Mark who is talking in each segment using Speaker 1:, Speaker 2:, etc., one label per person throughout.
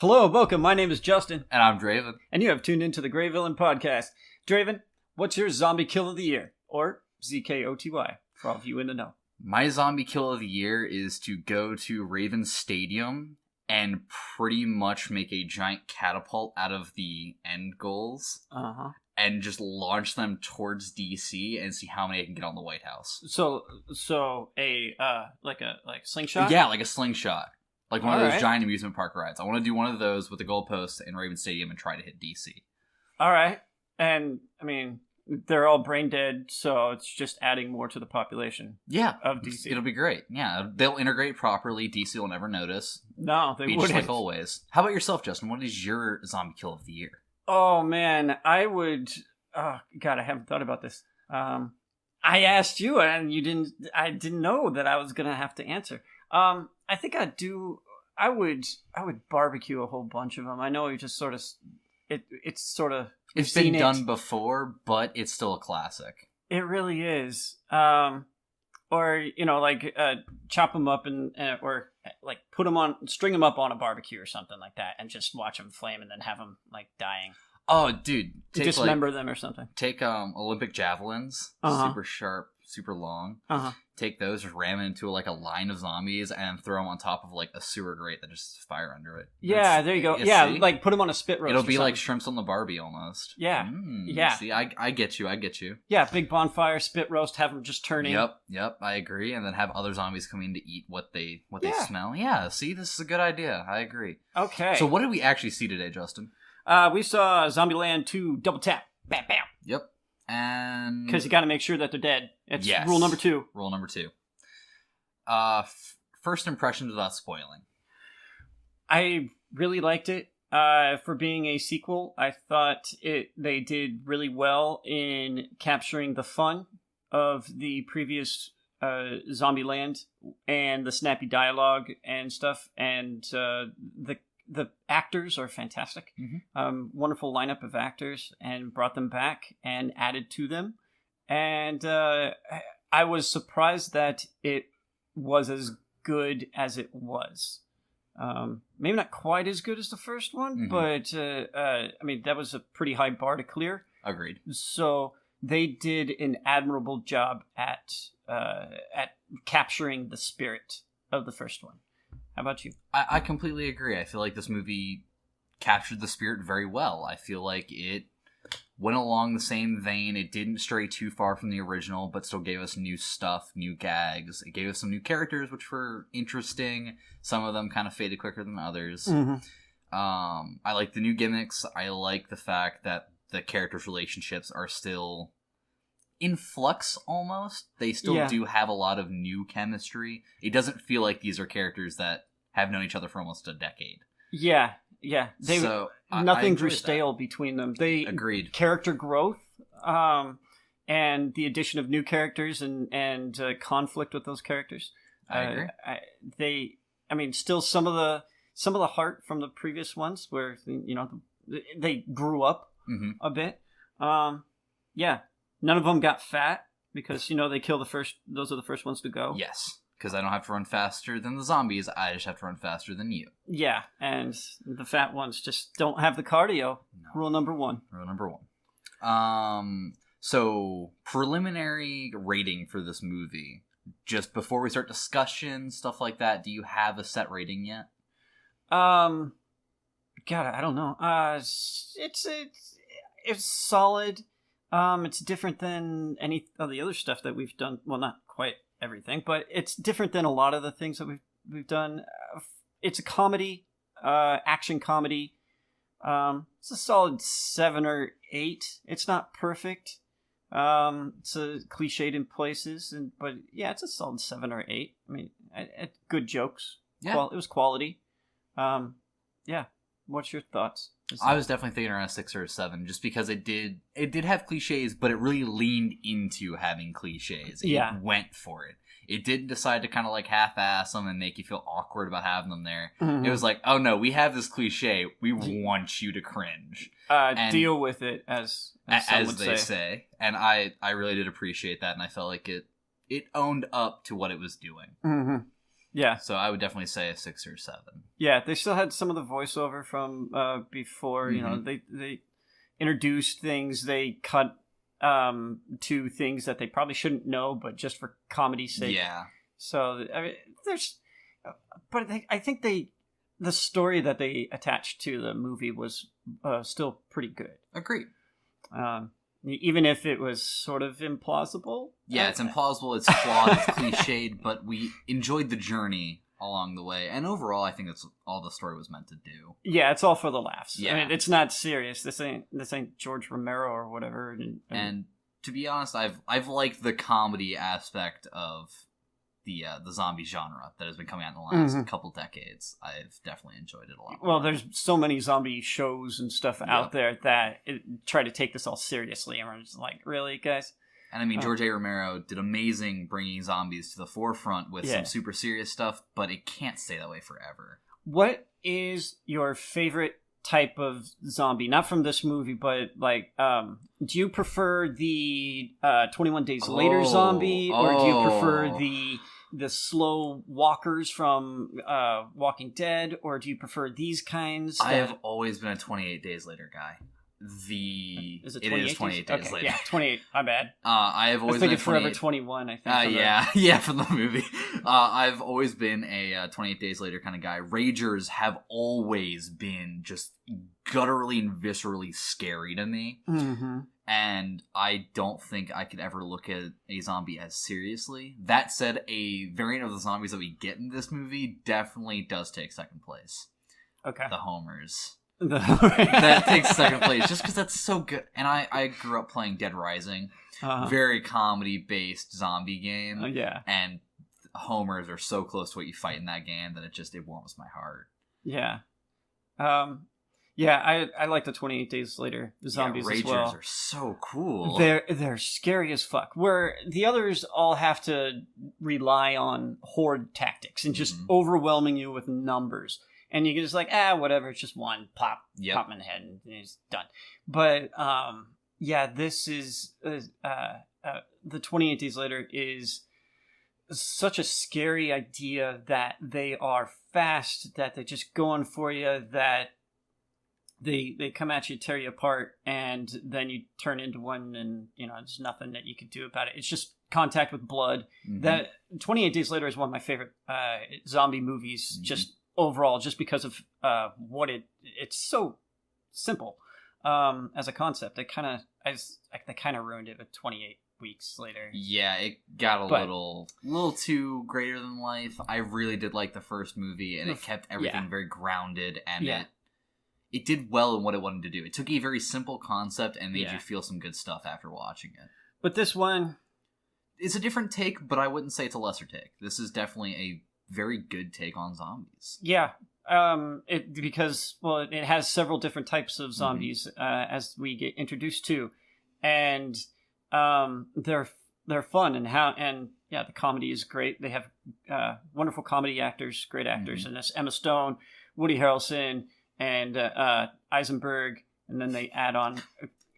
Speaker 1: Hello, welcome. My name is Justin.
Speaker 2: And I'm Draven.
Speaker 1: And you have tuned into the GreyVillain podcast. Draven, what's your zombie kill of the year? Or ZKOTY, for all of you in the know.
Speaker 2: My zombie kill of the year is to go to Raven Stadium and pretty much make a giant catapult out of the end goals. And just launch them towards DC and see how many I can get on the White House.
Speaker 1: So a slingshot?
Speaker 2: Yeah, like a slingshot. Like one of those giant amusement park rides. I want to do one of those with the goalposts in Raven Stadium and try to hit DC.
Speaker 1: All right. And, I mean, they're all brain dead, so it's just adding more to the population of DC.
Speaker 2: It'll be great. Yeah, they'll integrate properly. DC will never notice.
Speaker 1: No, they wouldn't.
Speaker 2: Just like always. How about yourself, Justin? What is your zombie kill of the year?
Speaker 1: Oh, man. I would... Oh, God, I haven't thought about this. I asked you, and you didn't... I didn't know that I was going to have to answer. I think I'd do... I would barbecue a whole bunch of them. I know you just sort of... It's sort of...
Speaker 2: It's been done before, but it's still a classic.
Speaker 1: It really is. Or, chop them up or put them on... String them up on a barbecue or something like that and just watch them flame and then have them, dying.
Speaker 2: Oh, dude.
Speaker 1: Dismember them or something.
Speaker 2: Take Olympic javelins, super sharp, super long. Take those, ram into a line of zombies, and throw them on top of a sewer grate that just fire under it.
Speaker 1: Yeah, there you go. Yeah, put them on a spit roast.
Speaker 2: It'll be like shrimps on the Barbie almost.
Speaker 1: Yeah, yeah.
Speaker 2: See, I get you.
Speaker 1: Yeah, big bonfire, spit roast, have them just turning.
Speaker 2: Yep, I agree. And then have other zombies come in to eat what they smell. Yeah, see, this is a good idea. I agree.
Speaker 1: Okay.
Speaker 2: So what did we actually see today, Justin?
Speaker 1: We saw ZombieLand 2 double tap. Bam, bam.
Speaker 2: Yep. And...
Speaker 1: Because you got to make sure that they're dead. It's rule number 2.
Speaker 2: Rule number 2. First impressions without spoiling.
Speaker 1: I really liked it. For being a sequel, I thought they did really well in capturing the fun of the previous ZombieLand and the snappy dialogue and stuff. And the actors are fantastic. Wonderful lineup of actors, and brought them back and added to them. And I was surprised that it was as good as it was. Maybe not quite as good as the first one, but that was a pretty high bar to clear.
Speaker 2: Agreed.
Speaker 1: So they did an admirable job at capturing the spirit of the first one. How about you?
Speaker 2: I completely agree. I feel like this movie captured the spirit very well. I feel like it went along the same vein. It didn't stray too far from the original, but still gave us new stuff, new gags. It gave us some new characters, which were interesting. Some of them kind of faded quicker than others. I like the new gimmicks. I like the fact that the characters' relationships are still in flux almost. They still do have a lot of new chemistry. It doesn't feel like these are characters that have known each other for almost a decade.
Speaker 1: Yeah. Nothing grew stale between them. They
Speaker 2: agreed. Character
Speaker 1: growth, and the addition of new characters and conflict with those characters.
Speaker 2: I agree.
Speaker 1: Still some of the heart from the previous ones where they grew up a bit. None of them got fat because they kill the first. Those are the first ones to go.
Speaker 2: Yes. Because I don't have to run faster than the zombies, I just have to run faster than you.
Speaker 1: Yeah, and the fat ones just don't have the cardio. No. Rule number 1.
Speaker 2: So, preliminary rating for this movie. Just before we start discussion, stuff like that, do you have a set rating yet?
Speaker 1: God, I don't know. It's solid. It's different than any of the other stuff that we've done. Well, not quite everything, but it's different than a lot of the things that we've done. It's a comedy, action comedy. It's a solid 7 or 8. It's not perfect. It's cliched in places, but yeah, it's a solid 7 or 8. I mean, good jokes. Yeah, it was quality. Yeah. What's your thoughts?
Speaker 2: I was definitely thinking around a 6 or a 7, just because it did have cliches, but it really leaned into having cliches. It went for it. It didn't decide to kind of half-ass them and make you feel awkward about having them there. It was like, oh no, we have this cliche. We want you to cringe.
Speaker 1: Deal with it, as
Speaker 2: they say. And I really did appreciate that, and I felt like it owned up to what it was doing.
Speaker 1: Yeah.
Speaker 2: So I would definitely say a 6 or 7.
Speaker 1: Yeah, they still had some of the voiceover from before. You know, they introduced things, they cut to things that they probably shouldn't know, but just for comedy's sake.
Speaker 2: Yeah.
Speaker 1: So I mean, but I think the story that they attached to the movie was still pretty good.
Speaker 2: Agreed.
Speaker 1: Even if it was sort of implausible.
Speaker 2: Yeah, it's implausible, it's flawed, it's cliched, but we enjoyed the journey along the way. And overall, I think that's all the story was meant to do.
Speaker 1: Yeah, it's all for the laughs.
Speaker 2: Yeah.
Speaker 1: I mean, it's not serious. This ain't George Romero or whatever.
Speaker 2: And to be honest, I've liked the comedy aspect of the zombie genre that has been coming out in the last couple decades. I've definitely enjoyed it a lot.
Speaker 1: Well, there's so many zombie shows and stuff out there that try to take this all seriously, and we're just like, really, guys?
Speaker 2: And I mean, George A. Romero did amazing bringing zombies to the forefront with some super serious stuff, but it can't stay that way forever.
Speaker 1: What is your favorite type of zombie? Not from this movie, but like, do you prefer the 21 Days Later zombie, or do you prefer the slow walkers from Walking Dead, or do you prefer these kinds?
Speaker 2: I have always been a 28 Days Later guy. Is it 28 days later.
Speaker 1: Yeah, 28. My bad.
Speaker 2: I have always been
Speaker 1: Forever 21. I think.
Speaker 2: Yeah, from the movie. I've always been a 28 Days Later kind of guy. Ragers have always been just gutturally and viscerally scary to me.
Speaker 1: Mm-hmm.
Speaker 2: And I don't think I could ever look at a zombie as seriously. That said, a variant of the zombies that we get in this movie definitely does take second place.
Speaker 1: Okay.
Speaker 2: The Homers. That takes second place just because that's so good. And I grew up playing Dead Rising, very comedy-based zombie game.
Speaker 1: Yeah.
Speaker 2: And Homers are so close to what you fight in that game that it warms my heart.
Speaker 1: Yeah. Yeah, I like the 28 Days Later zombies as well.
Speaker 2: Ragers are so cool.
Speaker 1: They're scary as fuck. Where the others all have to rely on horde tactics and just overwhelming you with numbers. And you can just like, whatever, it's just one, pop him in the head, and it's done. But, this is, the 28 Days Later is such a scary idea that they are fast, that they're just going for you, that they come at you, tear you apart, and then you turn into one, and, there's nothing that you can do about it. It's just contact with blood. That 28 Days Later is one of my favorite zombie movies, just overall, just because of what it's so simple as a concept. They kind of ruined it with 28 weeks later.
Speaker 2: Yeah, it got a little too greater than life. I really did like the first movie, and it kept everything very grounded, and it did well in what it wanted to do. It took a very simple concept and made you feel some good stuff after watching it. But
Speaker 1: this one,
Speaker 2: it's a different take, but I wouldn't say it's a lesser take. This is definitely a very good take on zombies.
Speaker 1: Yeah, because it has several different types of zombies as we get introduced to, and they're fun, and the comedy is great. They have wonderful comedy actors, great actors in this: Emma Stone, Woody Harrelson, and Eisenberg, and then they add on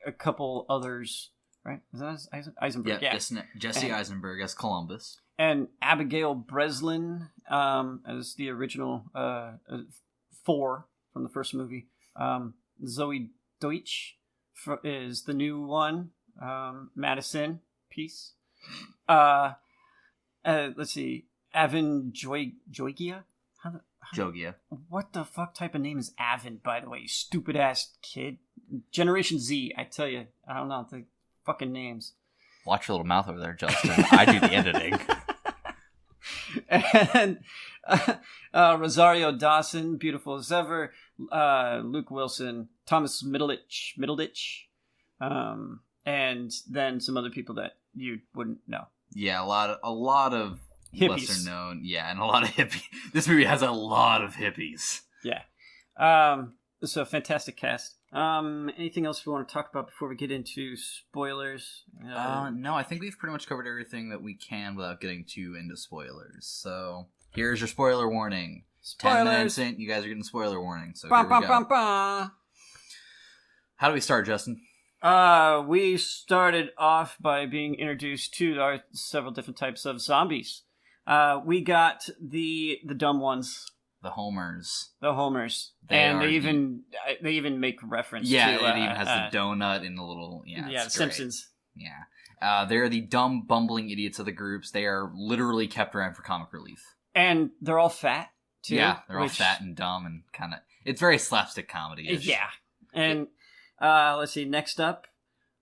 Speaker 1: a couple others. Right? Is that Eisenberg?
Speaker 2: Yeah. Jesse Eisenberg as Columbus.
Speaker 1: And Abigail Breslin as the original 4 from the first movie. Zoe Deutsch is the new one. Madison Peace. Let's see. Avin Joygia?
Speaker 2: Jogia.
Speaker 1: What the fuck type of name is Avin, by the way? You stupid ass kid. Generation Z, I tell you. I don't know the fucking names.
Speaker 2: Watch your little mouth over there, Justin. I do the editing.
Speaker 1: And Rosario Dawson, beautiful as ever. Luke Wilson, Thomas Middleditch, and then some other people that you wouldn't know.
Speaker 2: Yeah, a lot of
Speaker 1: hippies.
Speaker 2: Lesser known. Yeah, and a lot of hippies. This movie has a lot of hippies.
Speaker 1: Yeah. So fantastic cast. Anything else we want to talk about before we get into spoilers?
Speaker 2: No, I think we've pretty much covered everything that we can without getting too into spoilers. So here's your spoiler warning.
Speaker 1: Spoilers.
Speaker 2: 10 minutes in, you guys are getting spoiler warning. So here we go. How do we start, Justin?
Speaker 1: We started off by being introduced to our several different types of zombies. We got the dumb ones.
Speaker 2: The homers.
Speaker 1: The homers. They even make reference to...
Speaker 2: Yeah, it even has the donut in the little... Yeah,
Speaker 1: Simpsons.
Speaker 2: Yeah. They're the dumb, bumbling idiots of the groups. They are literally kept around for comic relief.
Speaker 1: And they're all fat, too.
Speaker 2: Yeah, they're all fat and dumb and kind of... It's very slapstick comedy-ish.
Speaker 1: Yeah. And let's see, next up,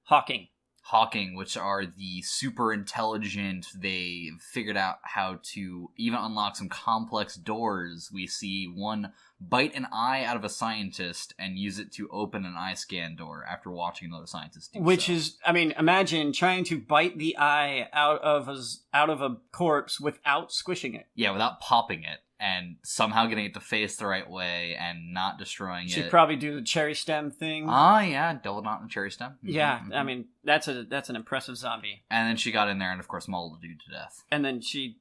Speaker 1: Hawking, which are the super intelligent. They figured out how to even unlock some complex doors. We see one bite an eye out of a scientist and use it to open an eye scan door after watching another scientist do Which is, I mean, imagine trying to bite the eye out of a corpse without squishing it.
Speaker 2: Yeah, without popping it. And somehow getting it to face the right way and not destroying it.
Speaker 1: Should probably do the cherry stem thing.
Speaker 2: Yeah, double knot and cherry stem. Mm-hmm,
Speaker 1: yeah, I mean, that's an impressive zombie.
Speaker 2: And then she got in there and, of course, mauled the dude to death.
Speaker 1: And then she,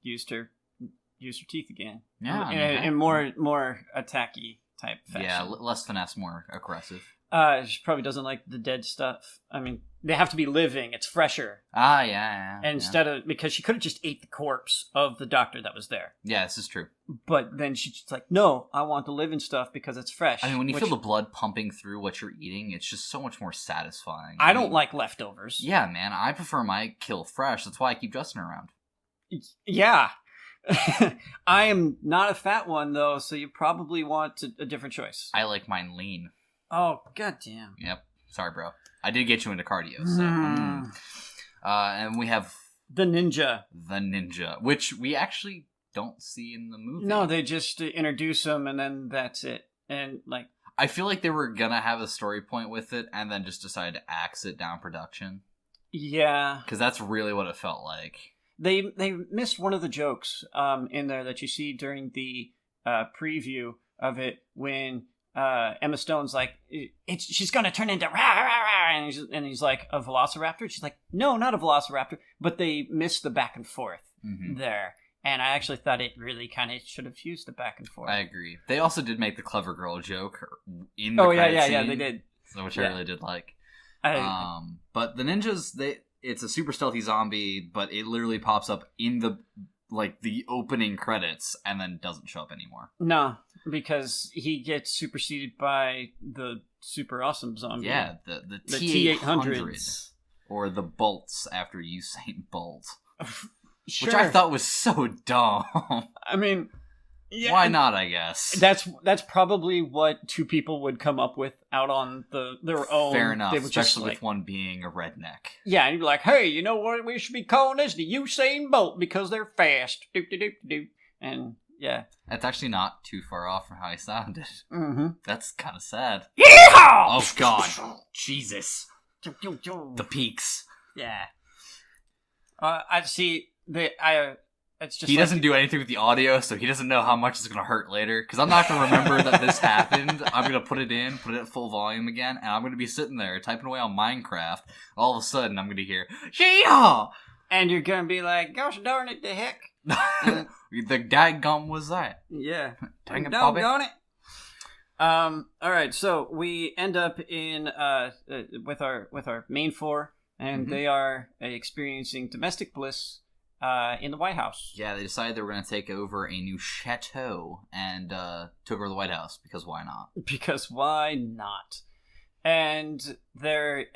Speaker 1: used her teeth again.
Speaker 2: Yeah.
Speaker 1: In more attacky type fashion.
Speaker 2: Yeah, less finesse, more aggressive.
Speaker 1: She probably doesn't like the dead stuff. I mean, they have to be living. It's fresher.
Speaker 2: Yeah.
Speaker 1: Instead of... Because she could have just ate the corpse of the doctor that was there.
Speaker 2: Yeah, this is true.
Speaker 1: But then she's like, no, I want the living stuff because it's fresh.
Speaker 2: I mean, when you feel the blood pumping through what you're eating, it's just so much more satisfying.
Speaker 1: I don't like leftovers.
Speaker 2: Yeah, man. I prefer my kill fresh. That's why I keep Justin around.
Speaker 1: Yeah. I am not a fat one, though, so you probably want a different choice.
Speaker 2: I like mine lean.
Speaker 1: Oh, goddamn.
Speaker 2: Yep. Sorry, bro. I did get you into cardio, so... and we have...
Speaker 1: The ninja,
Speaker 2: which we actually don't see in the movie.
Speaker 1: No, they just introduce him, and then that's it. And, like...
Speaker 2: I feel like they were gonna have a story point with it, and then just decided to axe it down production.
Speaker 1: Yeah.
Speaker 2: Because that's really what it felt like.
Speaker 1: They missed one of the jokes in there that you see during the preview of it when... Emma Stone's like, she's gonna turn into rah, rah, rah, and he's like, a velociraptor? She's like, no, not a velociraptor. But they missed the back and forth there. And I actually thought it really kind of should have used the back and forth.
Speaker 2: I agree. They also did make the clever girl joke in the credit scene,
Speaker 1: they did.
Speaker 2: Which I really did like. But the ninjas, it's a super stealthy zombie, but it literally pops up in the opening credits and then doesn't show up anymore.
Speaker 1: No, because he gets superseded by the super awesome zombie.
Speaker 2: Yeah, the T-800s. Or the Bolts after Usain Bolt. Sure. Which I thought was so dumb.
Speaker 1: I mean... Yeah,
Speaker 2: why not, I guess?
Speaker 1: That's probably what two people would come up with out on their own.
Speaker 2: Fair enough, especially with one being a redneck.
Speaker 1: Yeah, and you'd be like, hey, you know what we should be calling this? The Usain Bolt, because they're fast. Do. And, yeah.
Speaker 2: That's actually not too far off from how he sounded.
Speaker 1: Mm-hmm.
Speaker 2: That's kind of sad.
Speaker 1: Yeehaw!
Speaker 2: Oh, God. Jesus. The peaks.
Speaker 1: Yeah. I see... It's just
Speaker 2: he doesn't do anything with the audio, so he doesn't know how much it's going to hurt later. Because I'm not going to remember that this happened. I'm going to put it at full volume again, and I'm going to be sitting there typing away on Minecraft. All of a sudden, I'm going to hear, Shee-haw!
Speaker 1: And you're going to be like, gosh darn it, the heck.
Speaker 2: The daggum was that.
Speaker 1: Yeah.
Speaker 2: Dang it, Bobby.
Speaker 1: Doggone it. Alright, so we end up in with our main four, and they are experiencing domestic bliss in the White House.
Speaker 2: Yeah, they decided they were going to take over a new chateau and took over the White House, because why not?
Speaker 1: Because why not? And their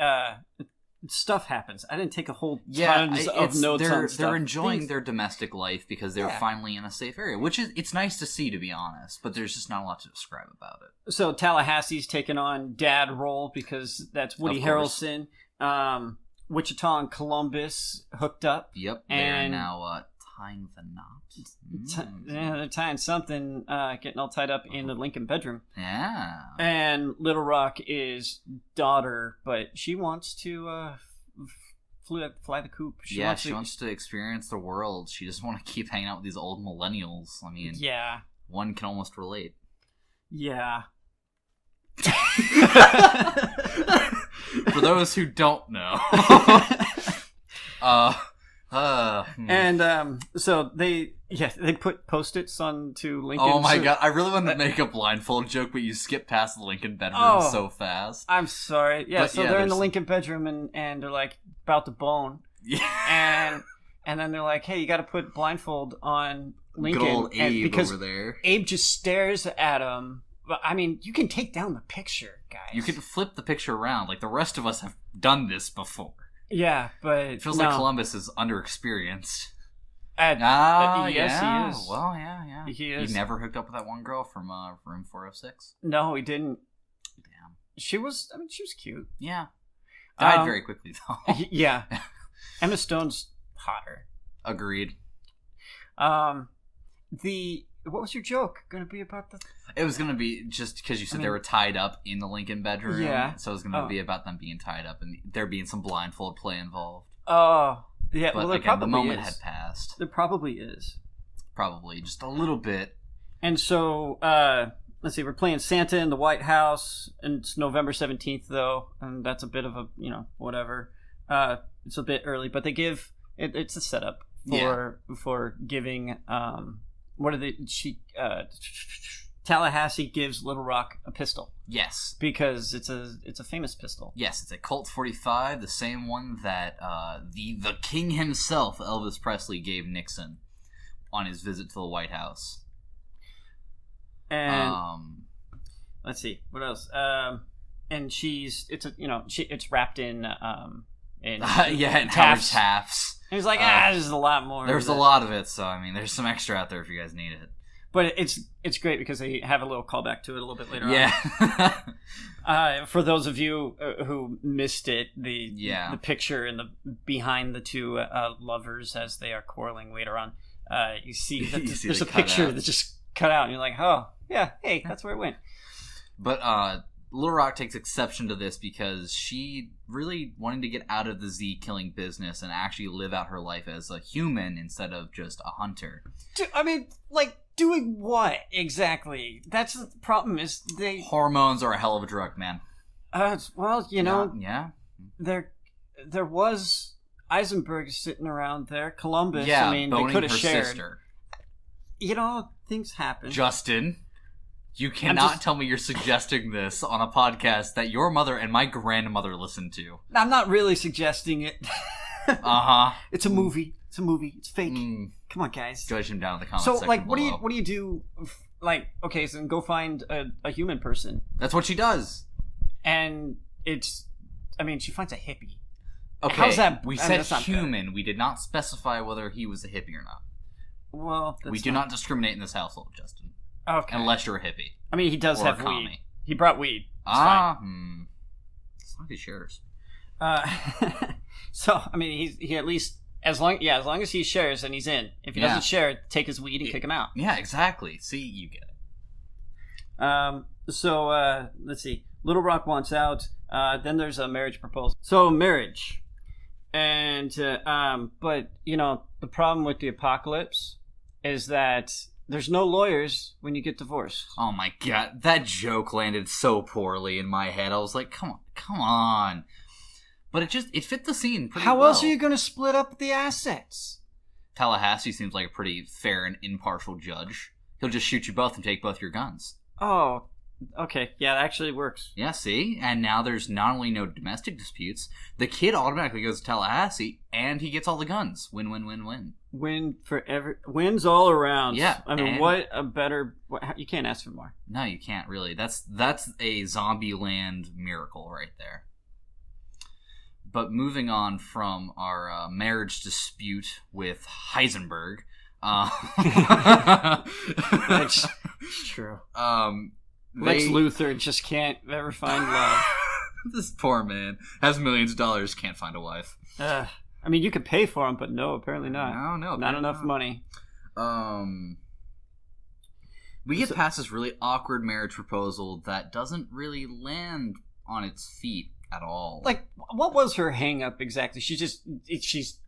Speaker 1: stuff happens. I didn't take a whole tons of notes on stuff.
Speaker 2: They're enjoying their domestic life because they're finally in a safe area, which it's nice to see, to be honest, but there's just not a lot to describe about it.
Speaker 1: So Tallahassee's taken on dad role because that's Woody Harrelson. Wichita and Columbus hooked up.
Speaker 2: Yep, they're now tying the knot.
Speaker 1: They're tying something, getting all tied up in the Lincoln bedroom.
Speaker 2: Yeah.
Speaker 1: And Little Rock is daughter, but she wants to fly the coop. She wants
Speaker 2: to experience the world. She doesn't want to keep hanging out with these old millennials. I mean, one can almost relate.
Speaker 1: Yeah.
Speaker 2: For those who don't know.
Speaker 1: And so they put Post-its onto Lincoln.
Speaker 2: Oh my god, I really wanted to make a blindfold joke, but you skipped past the Lincoln bedroom so fast.
Speaker 1: I'm sorry. Yeah, but they're in the Lincoln bedroom and they're like about to bone.
Speaker 2: Yeah.
Speaker 1: And And then they're like, hey, you got to put blindfold on Lincoln.
Speaker 2: Good old Abe
Speaker 1: because
Speaker 2: over there.
Speaker 1: Abe just stares at him. But, I mean, you can take down the picture, guys.
Speaker 2: You can flip the picture around. Like, the rest of us have done this before.
Speaker 1: Yeah, but
Speaker 2: it feels like Columbus is underexperienced.
Speaker 1: Yes,
Speaker 2: yeah.
Speaker 1: he is.
Speaker 2: Well, yeah.
Speaker 1: He is.
Speaker 2: He never hooked up with that one girl from Room 406?
Speaker 1: No, he didn't.
Speaker 2: Damn.
Speaker 1: She was cute.
Speaker 2: Yeah. Died very quickly, though.
Speaker 1: Yeah. Emma Stone's hotter.
Speaker 2: Agreed.
Speaker 1: What was your joke going to be about the...
Speaker 2: It was going to be just because you said they were tied up in the Lincoln bedroom.
Speaker 1: Yeah.
Speaker 2: So it was going to be about them being tied up and there being some blindfold play involved.
Speaker 1: Oh, yeah.
Speaker 2: But again, the moment had passed.
Speaker 1: There probably is.
Speaker 2: Probably. Just a little bit.
Speaker 1: And so, let's see, we're playing Santa in the White House, and it's November 17th, though, and that's a bit of a, whatever. It's a bit early, but they give... It's a setup for giving... Tallahassee gives Little Rock a pistol.
Speaker 2: Yes,
Speaker 1: because it's a famous pistol.
Speaker 2: Yes, it's a Colt 45, the same one that the king himself, Elvis Presley, gave Nixon on his visit to the White House.
Speaker 1: And let's see what else. And it's wrapped in
Speaker 2: Howard Taft's.
Speaker 1: And he's like, there's a lot more.
Speaker 2: There's a lot of it, so I mean, there's some extra out there if you guys need it.
Speaker 1: But it's great because they have a little callback to it a little bit later on.
Speaker 2: Yeah.
Speaker 1: For those of you who missed it, the picture and the behind the two lovers as they are quarreling later on, you see that there's a picture that's just cut out, and you're like, oh yeah, hey, that's where it went.
Speaker 2: But Little Rock takes exception to this because she really wanted to get out of the Z killing business and actually live out her life as a human instead of just a hunter.
Speaker 1: I mean, like, doing what exactly? That's the problem. Is they
Speaker 2: hormones are a hell of a drug, man.
Speaker 1: Well,
Speaker 2: yeah.
Speaker 1: There was Eisenberg sitting around there. Columbus.
Speaker 2: Yeah,
Speaker 1: I mean, they could have shared.
Speaker 2: Sister.
Speaker 1: Things happen.
Speaker 2: Justin. You cannot tell me you're suggesting this on a podcast that your mother and my grandmother listened to. I'm
Speaker 1: not really suggesting it. It's a movie. It's fake. Come on, guys.
Speaker 2: Judge him down in the comments.
Speaker 1: So,
Speaker 2: section
Speaker 1: like, what
Speaker 2: below.
Speaker 1: do you do? Like, okay, so then go find a human person.
Speaker 2: That's what she does.
Speaker 1: And she finds a hippie.
Speaker 2: Okay,
Speaker 1: how's that?
Speaker 2: We said human. We did not specify whether he was a hippie or not.
Speaker 1: Well,
Speaker 2: we do not discriminate in this household, Justin.
Speaker 1: Okay.
Speaker 2: Unless you're a hippie.
Speaker 1: I mean, he does have weed. He brought weed. It's fine.
Speaker 2: As long as he shares.
Speaker 1: So, I mean, he at least, as long as he shares, then he's in. If he doesn't share, take his weed and kick him out.
Speaker 2: Yeah, exactly. See, you get it.
Speaker 1: So, let's see. Little Rock wants out. Then there's a marriage proposal. So, marriage. And, but, the problem with the apocalypse is that there's no lawyers when you get divorced.
Speaker 2: Oh my god, that joke landed so poorly in my head. I was like, come on. But it fit the scene pretty well.
Speaker 1: How else are you going to split up the assets?
Speaker 2: Tallahassee seems like a pretty fair and impartial judge. He'll just shoot you both and take both your guns.
Speaker 1: Oh, okay. Yeah, that actually works.
Speaker 2: Yeah, see? And now there's not only no domestic disputes, the kid automatically goes to Tallahassee, and he gets all the guns. Win, win, win, win.
Speaker 1: Wins all around.
Speaker 2: Yeah.
Speaker 1: I mean, what a better... You can't ask for more.
Speaker 2: No, you can't really. That's a ZombieLand miracle right there. But moving on from our marriage dispute with Heisenberg...
Speaker 1: That's true. Lex Luthor just can't ever find love.
Speaker 2: This poor man has millions of dollars, can't find a wife.
Speaker 1: I mean, you could pay for him, but no, apparently not.
Speaker 2: No,
Speaker 1: not enough money.
Speaker 2: We get past this really awkward marriage proposal that doesn't really land on its feet at all.
Speaker 1: Like, what was her hang-up exactly? She's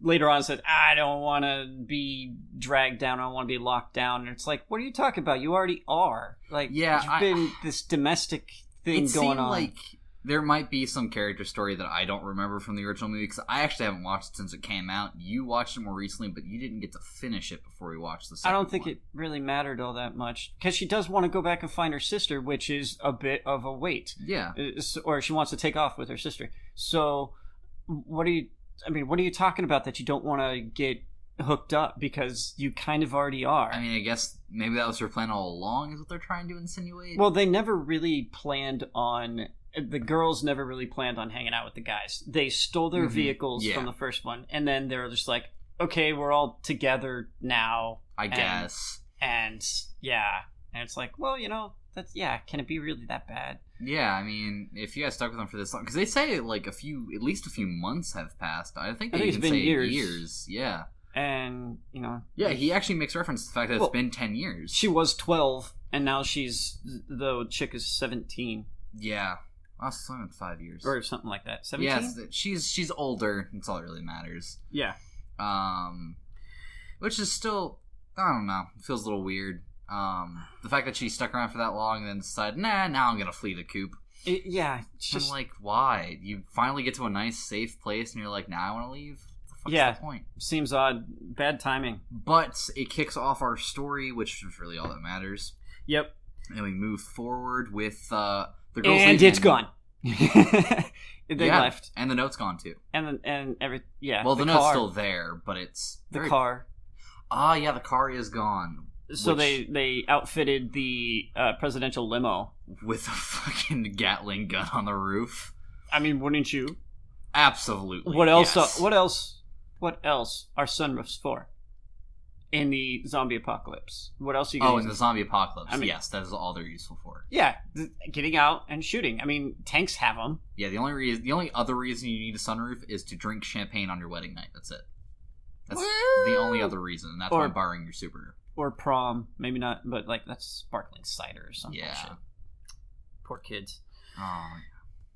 Speaker 1: later on said, I don't want to be dragged down, I don't want to be locked down. And it's like, what are you talking about? You already are. Like,
Speaker 2: yeah,
Speaker 1: you've been this domestic thing going on.
Speaker 2: Like there might be some character story that I don't remember from the original movie, because I actually haven't watched it since it came out. You watched it more recently, but you didn't get to finish it before we watched the second one.
Speaker 1: I don't think it really mattered all that much, because she does want to go back and find her sister, which is a bit of a wait.
Speaker 2: Yeah.
Speaker 1: Or she wants to take off with her sister. So, what are you talking about that you don't want to get hooked up because you kind of already are.
Speaker 2: I mean, I guess maybe that was their plan all along, is what they're trying to insinuate.
Speaker 1: Well, they never really planned on... The girls never really planned on hanging out with the guys. They stole their vehicles from the first one, and then they're just like, okay, we're all together now.
Speaker 2: I guess.
Speaker 1: And it's like, well, can it be really that bad?
Speaker 2: Yeah, I mean, if you guys stuck with them for this long, because they say like at least a few months have passed. I think
Speaker 1: it's been years.
Speaker 2: Years. Yeah.
Speaker 1: And
Speaker 2: yeah, he actually makes reference to the fact that it's been 10 years.
Speaker 1: She was 12, and now the chick is 17.
Speaker 2: Yeah. Also, only 5 years.
Speaker 1: Or something like that. 17?
Speaker 2: Yeah, she's older. That's all that really matters.
Speaker 1: Yeah.
Speaker 2: Which is still, I don't know, it feels a little weird. The fact that she stuck around for that long and then decided, now I'm gonna flee the coop.
Speaker 1: I'm
Speaker 2: like, why? You finally get to a nice, safe place, and you're like, now I want to leave? What's the point?
Speaker 1: Seems odd. Bad timing.
Speaker 2: But it kicks off our story, which is really all that matters.
Speaker 1: Yep.
Speaker 2: And we move forward with the girls.
Speaker 1: And it's gone. They left.
Speaker 2: And the note's gone too.
Speaker 1: And
Speaker 2: Well, the note's still there, but it's
Speaker 1: the car.
Speaker 2: Ah, yeah, the car is gone.
Speaker 1: So they outfitted the presidential limo
Speaker 2: with a fucking Gatling gun on the roof.
Speaker 1: I mean, wouldn't you?
Speaker 2: Absolutely.
Speaker 1: What else?
Speaker 2: Yes.
Speaker 1: What else are sunroofs for? In the zombie apocalypse, what else are you?
Speaker 2: In the zombie apocalypse, yes, that is all they're useful for.
Speaker 1: Yeah, getting out and shooting. I mean, tanks have them.
Speaker 2: Yeah, the only other reason you need a sunroof is to drink champagne on your wedding night. That's it. That's the only other reason, and that's why I'm borrowing your Subaru.
Speaker 1: Or prom, maybe not, but like that's sparkling cider or something.
Speaker 2: Yeah.
Speaker 1: Shit. Poor kids.
Speaker 2: Oh.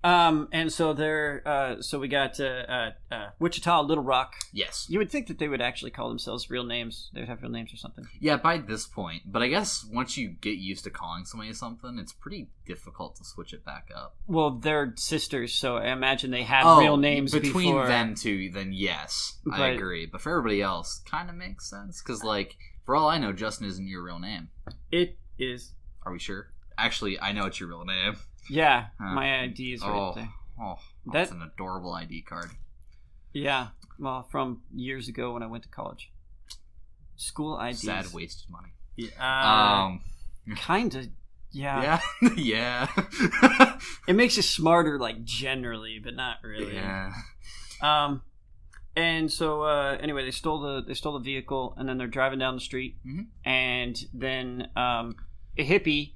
Speaker 1: And so so we got Wichita, Little Rock.
Speaker 2: Yes.
Speaker 1: You would think that they would actually call themselves real names. They would have real names or something.
Speaker 2: Yeah, by this point. But I guess once you get used to calling somebody something, it's pretty difficult to switch it back up.
Speaker 1: Well, they're sisters, so I imagine they had real names
Speaker 2: between
Speaker 1: before.
Speaker 2: them two, then yes, I agree. But for everybody else, kind of makes sense. Because, like, for all I know, Justin isn't your real name.
Speaker 1: It is.
Speaker 2: Are we sure? Actually, I know it's your real name.
Speaker 1: Yeah, my ID is right there.
Speaker 2: Oh, that's an adorable ID card.
Speaker 1: Yeah, well, from years ago when I went to college. School IDs.
Speaker 2: Sad wasted money.
Speaker 1: Yeah, kind of, yeah.
Speaker 2: Yeah, yeah.
Speaker 1: It makes you smarter, like, generally, but not really.
Speaker 2: Yeah.
Speaker 1: And so, anyway, they stole the vehicle, and then they're driving down the street, and then a hippie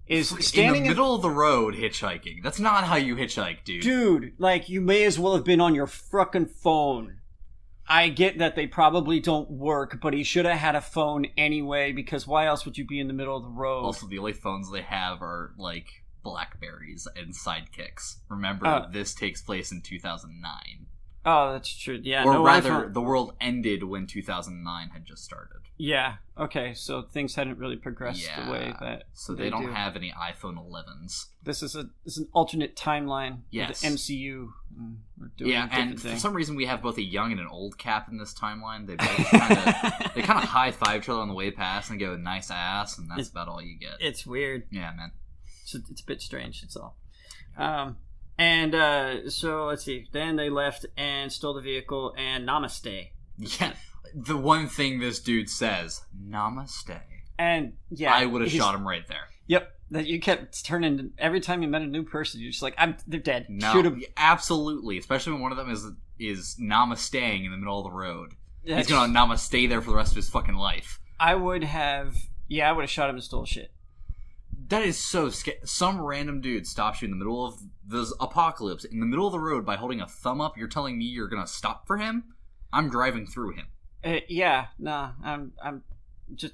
Speaker 1: is standing
Speaker 2: in the middle of the road hitchhiking. That's not how you hitchhike, dude.
Speaker 1: Dude, like, you may as well have been on your frickin' phone. I get that they probably don't work, but he should have had a phone anyway, because why else would you be in the middle of the road?
Speaker 2: Also, the only phones they have are, like, Blackberries and Sidekicks. Remember, this takes place in 2009.
Speaker 1: Oh, that's true. Yeah.
Speaker 2: Or rather, the world ended when 2009 had just started.
Speaker 1: Yeah. Okay. So things hadn't really progressed the way that.
Speaker 2: So they don't have any iPhone 11s.
Speaker 1: This is an alternate timeline.
Speaker 2: Yes.
Speaker 1: The MCU. We're doing
Speaker 2: and
Speaker 1: thing.
Speaker 2: for some reason we have both a young and an old Cap in this timeline. They both kind of high five each other on the way past and go nice ass, and that's about all you get.
Speaker 1: It's weird.
Speaker 2: Yeah, man.
Speaker 1: It's a bit strange. It's all. So let's see. Then they left and stole the vehicle and namaste.
Speaker 2: Yeah, the one thing this dude says, namaste.
Speaker 1: And yeah,
Speaker 2: I would have shot him right there.
Speaker 1: Yep, that you kept turning every time you met a new person. You're just like, they're dead.
Speaker 2: No,
Speaker 1: shoot 'em.
Speaker 2: Absolutely. Especially when one of them is namasteing in the middle of the road.
Speaker 1: That's,
Speaker 2: He's gonna namaste there for the rest of his fucking life.
Speaker 1: I would have shot him and stole shit.
Speaker 2: That is so scary. Some random dude stops you in the middle of this apocalypse, in the middle of the road, by holding a thumb up. You're telling me you're gonna stop for him? I'm driving through him.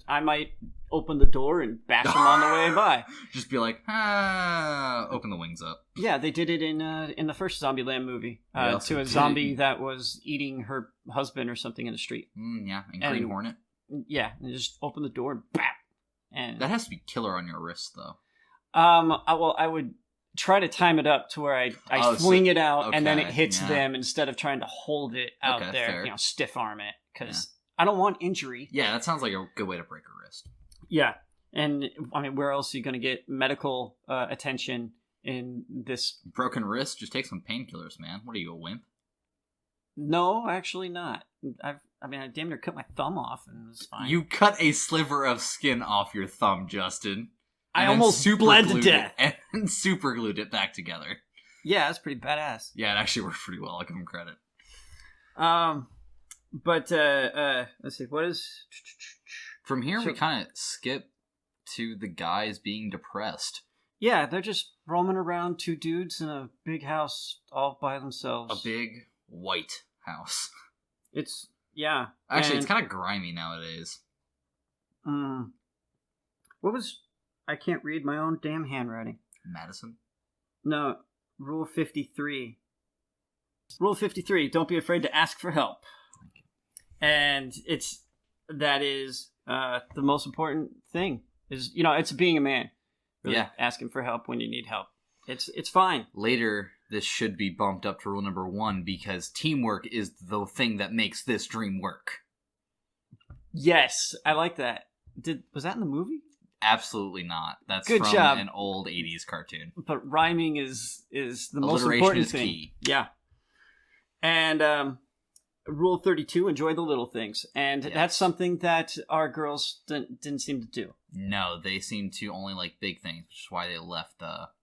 Speaker 2: I might open the door and bash him on the way by. Just be like, open the wings up.
Speaker 1: Yeah, they did it in the first ZombieLand movie to a zombie that was eating her husband or something in the street.
Speaker 2: Yeah, and Green Hornet.
Speaker 1: Yeah, and just open the door and bam. And
Speaker 2: that has to be killer on your wrist, though.
Speaker 1: I would try to time it up to where I swing it out and then it hits them instead of trying to hold it out there, fair. Stiff arm it, because I don't want injury.
Speaker 2: Yeah, that sounds like a good way to break a wrist.
Speaker 1: Yeah, and I mean, where else are you going to get medical attention in this
Speaker 2: broken wrist? Just take some painkillers, man. What are you, a wimp?
Speaker 1: No, actually not. I mean, I damn near cut my thumb off, and it was fine.
Speaker 2: You cut a sliver of skin off your thumb, Justin.
Speaker 1: I almost bled to death.
Speaker 2: And super glued it back together.
Speaker 1: Yeah, that's pretty badass.
Speaker 2: Yeah, it actually worked pretty well. I'll give him credit.
Speaker 1: But let's see, what is...
Speaker 2: From here, we kind of skip to the guys being depressed.
Speaker 1: Yeah, they're just roaming around, two dudes in a big house all by themselves.
Speaker 2: A big white house.
Speaker 1: It's, yeah.
Speaker 2: Actually, it's kind of grimy nowadays.
Speaker 1: What was... I can't read my own damn handwriting.
Speaker 2: Madison?
Speaker 1: No, Rule 53. Rule 53, don't be afraid to ask for help. And that is the most important thing. Is, it's being a man. Really,
Speaker 2: yeah.
Speaker 1: Asking for help when you need help. It's fine.
Speaker 2: Later, this should be bumped up to rule number 1 because teamwork is the thing that makes this dream work.
Speaker 1: Yes, I like that. Was that in the movie?
Speaker 2: Absolutely not. That's
Speaker 1: Good
Speaker 2: from
Speaker 1: job.
Speaker 2: An old 80s cartoon.
Speaker 1: But rhyming is the most important thing.
Speaker 2: Key.
Speaker 1: Yeah. And Rule 32, enjoy the little things. And that's something that our girls didn't seem to do.
Speaker 2: No, they seem to only like big things, which is why they left Ohio.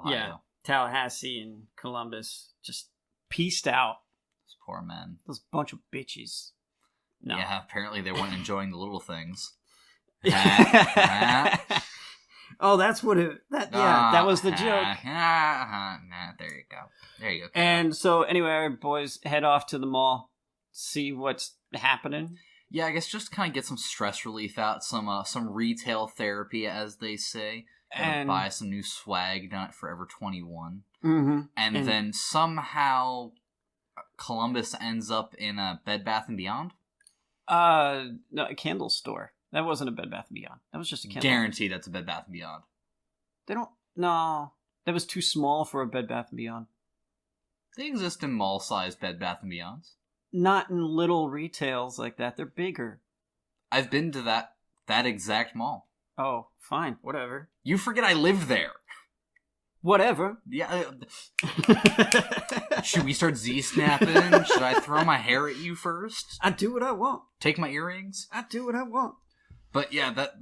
Speaker 1: Yeah, Tallahassee and Columbus just pieced out.
Speaker 2: Those poor men.
Speaker 1: Those bunch of bitches. No.
Speaker 2: Yeah, apparently they weren't enjoying the little things.
Speaker 1: Oh, that's what that was the joke.
Speaker 2: There you go.
Speaker 1: And so anyway, our boys head off to the mall, see what's happening.
Speaker 2: Yeah, I guess just kind of get some stress relief out, some retail therapy, as they say, and buy some new swag down at Forever 21.
Speaker 1: Mm-hmm.
Speaker 2: And then somehow Columbus ends up in a Bed Bath & Beyond?
Speaker 1: No, a candle store. That wasn't a Bed Bath & Beyond. That was just a candle.
Speaker 2: Guaranteed that's a Bed Bath & Beyond.
Speaker 1: No. That was too small for a Bed Bath & Beyond.
Speaker 2: They exist in mall-sized Bed Bath & Beyonds.
Speaker 1: Not in little retails like that. They're bigger.
Speaker 2: I've been to that exact mall.
Speaker 1: Oh, fine. Whatever.
Speaker 2: You forget I lived there.
Speaker 1: Whatever.
Speaker 2: Yeah. Should we start Z-snapping? Should I throw my hair at you first?
Speaker 1: I do what I want.
Speaker 2: Take my earrings?
Speaker 1: I do what I want.
Speaker 2: But yeah, that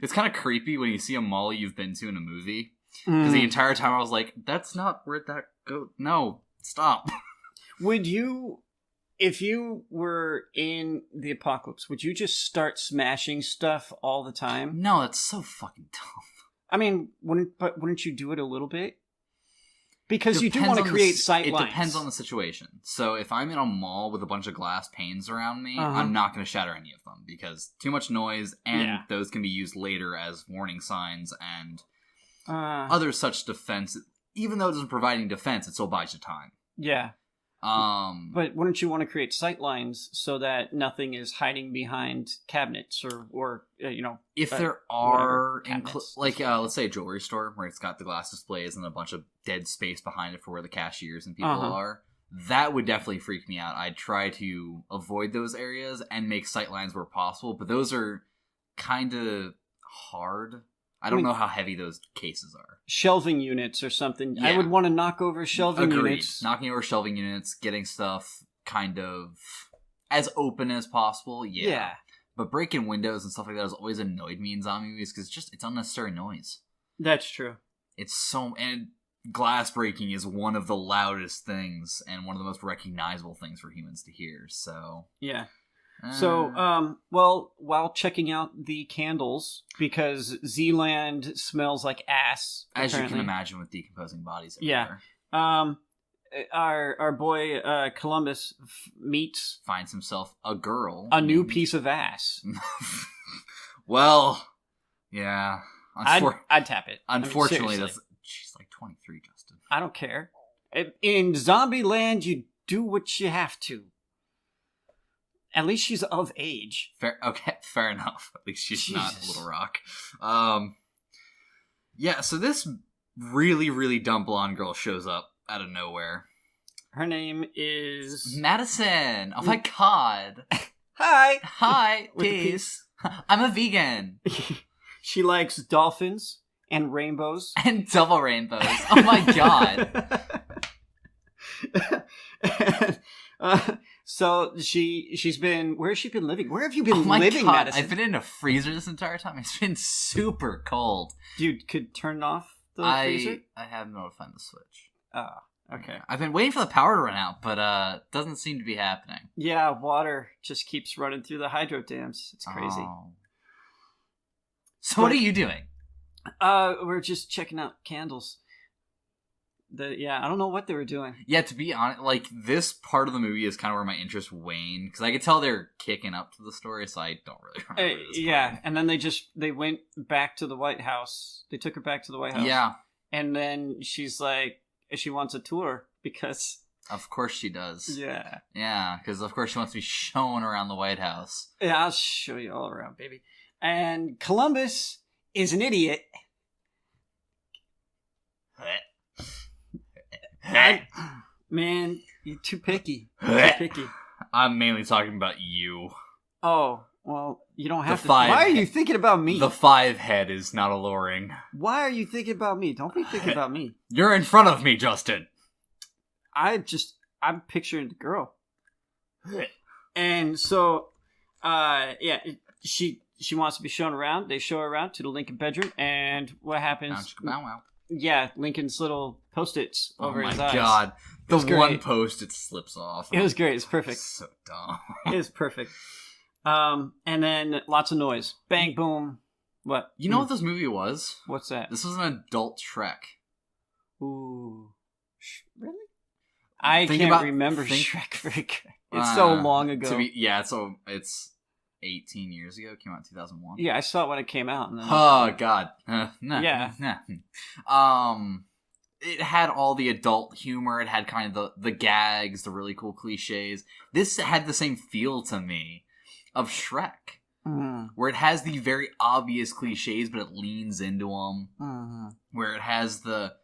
Speaker 2: it's kind of creepy when you see a mall you've been to in a movie. Because the entire time I was like, that's not where that goes. No, stop.
Speaker 1: Would you, if you were in the apocalypse, would you just start smashing stuff all the time?
Speaker 2: No, that's so fucking dumb.
Speaker 1: I mean, wouldn't you do it a little bit? Because you do want to create sight lines.
Speaker 2: It depends on the situation. So if I'm in a mall with a bunch of glass panes around me, I'm not going to shatter any of them because too much noise, and those can be used later as warning signs and other such defense. Even though it doesn't provide any defense, it still buys you time.
Speaker 1: Yeah. But wouldn't you want to create sight lines so that nothing is hiding behind cabinets or
Speaker 2: if there are let's say a jewelry store where it's got the glass displays and a bunch of dead space behind it for where the cashiers and people are, that would definitely freak me out. I'd try to avoid those areas and make sight lines where possible, but those are kind of hard. I don't know how heavy those cases are. Shelving
Speaker 1: units or something. Yeah. I would want to knock over shelving units.
Speaker 2: Knocking over shelving units, getting stuff kind of as open as possible. Yeah. But breaking windows and stuff like that has always annoyed me in zombie movies because it's unnecessary noise.
Speaker 1: That's true.
Speaker 2: And glass breaking is one of the loudest things and one of the most recognizable things for humans to hear. So
Speaker 1: yeah. So, while checking out the candles, because ZombieLand smells like ass,
Speaker 2: as you can imagine with decomposing bodies everywhere.
Speaker 1: Yeah. Our boy Columbus
Speaker 2: finds himself a girl,
Speaker 1: a new piece of ass.
Speaker 2: Well, yeah.
Speaker 1: I'd tap it.
Speaker 2: Unfortunately, she's like 23, Justin.
Speaker 1: I don't care. In ZombieLand, you do what you have to. At least she's of age.
Speaker 2: Fair enough. At least she's not Little Rock. Yeah, so this really, really dumb blonde girl shows up out of nowhere.
Speaker 1: Her name is...
Speaker 2: Madison! Oh my god!
Speaker 1: Hi!
Speaker 2: Peace! I'm a vegan!
Speaker 1: She likes dolphins and rainbows.
Speaker 2: And double rainbows. Oh my god!
Speaker 1: So she's been... Where has she been living? Where have you been living,
Speaker 2: God,
Speaker 1: Madison?
Speaker 2: I've been in a freezer this entire time. It's been super cold.
Speaker 1: Dude, could turn off the freezer?
Speaker 2: I haven't been able to find the switch.
Speaker 1: Oh, okay.
Speaker 2: I've been waiting for the power to run out, but doesn't seem to be happening.
Speaker 1: Yeah, water just keeps running through the hydro dams. It's crazy.
Speaker 2: Oh. So what are you doing?
Speaker 1: We're just checking out candles. I don't know what they were doing.
Speaker 2: Yeah, to be honest, like, this part of the movie is kind of where my interest waned, because I could tell they're kicking up to the story, so I don't really remember this part.
Speaker 1: And then they went back to the White House. They took her back to the White House.
Speaker 2: Yeah.
Speaker 1: And then she's like, she wants a tour, because...
Speaker 2: Of course she does.
Speaker 1: Yeah.
Speaker 2: Yeah, because of course she wants to be shown around the White House.
Speaker 1: Yeah, I'll show you all around, baby. And Columbus is an idiot. Man, you're too picky.
Speaker 2: I'm mainly talking about you.
Speaker 1: Oh, well, you don't have to.
Speaker 2: Why
Speaker 1: are you thinking about me?
Speaker 2: The 5 head is not alluring.
Speaker 1: Why are you thinking about me? Don't be thinking about me.
Speaker 2: You're in front of me, Justin.
Speaker 1: I'm picturing the girl. And so, she wants to be shown around. They show her around to the Lincoln bedroom, and what happens?
Speaker 2: Wow.
Speaker 1: Yeah, Lincoln's little post-its over his eyes.
Speaker 2: Oh my god. The
Speaker 1: one
Speaker 2: one post-it slips off.
Speaker 1: It was great. It's perfect.
Speaker 2: So dumb.
Speaker 1: It was perfect. And then lots of noise. Bang, boom. What?
Speaker 2: You know what this movie was?
Speaker 1: What's that?
Speaker 2: This was an adult Shrek.
Speaker 1: Ooh. Really? I can't remember Shrek very good. It's so long ago.
Speaker 2: It's 18 years ago. It came out in 2001.
Speaker 1: Yeah, I saw it when it came out. And then
Speaker 2: oh, God.
Speaker 1: Yeah.
Speaker 2: It had all the adult humor. It had kind of the gags, the really cool cliches. This had the same feel to me of Shrek.
Speaker 1: Mm-hmm.
Speaker 2: Where it has the very obvious cliches, but it leans into them.
Speaker 1: Mm-hmm.
Speaker 2: Where it has the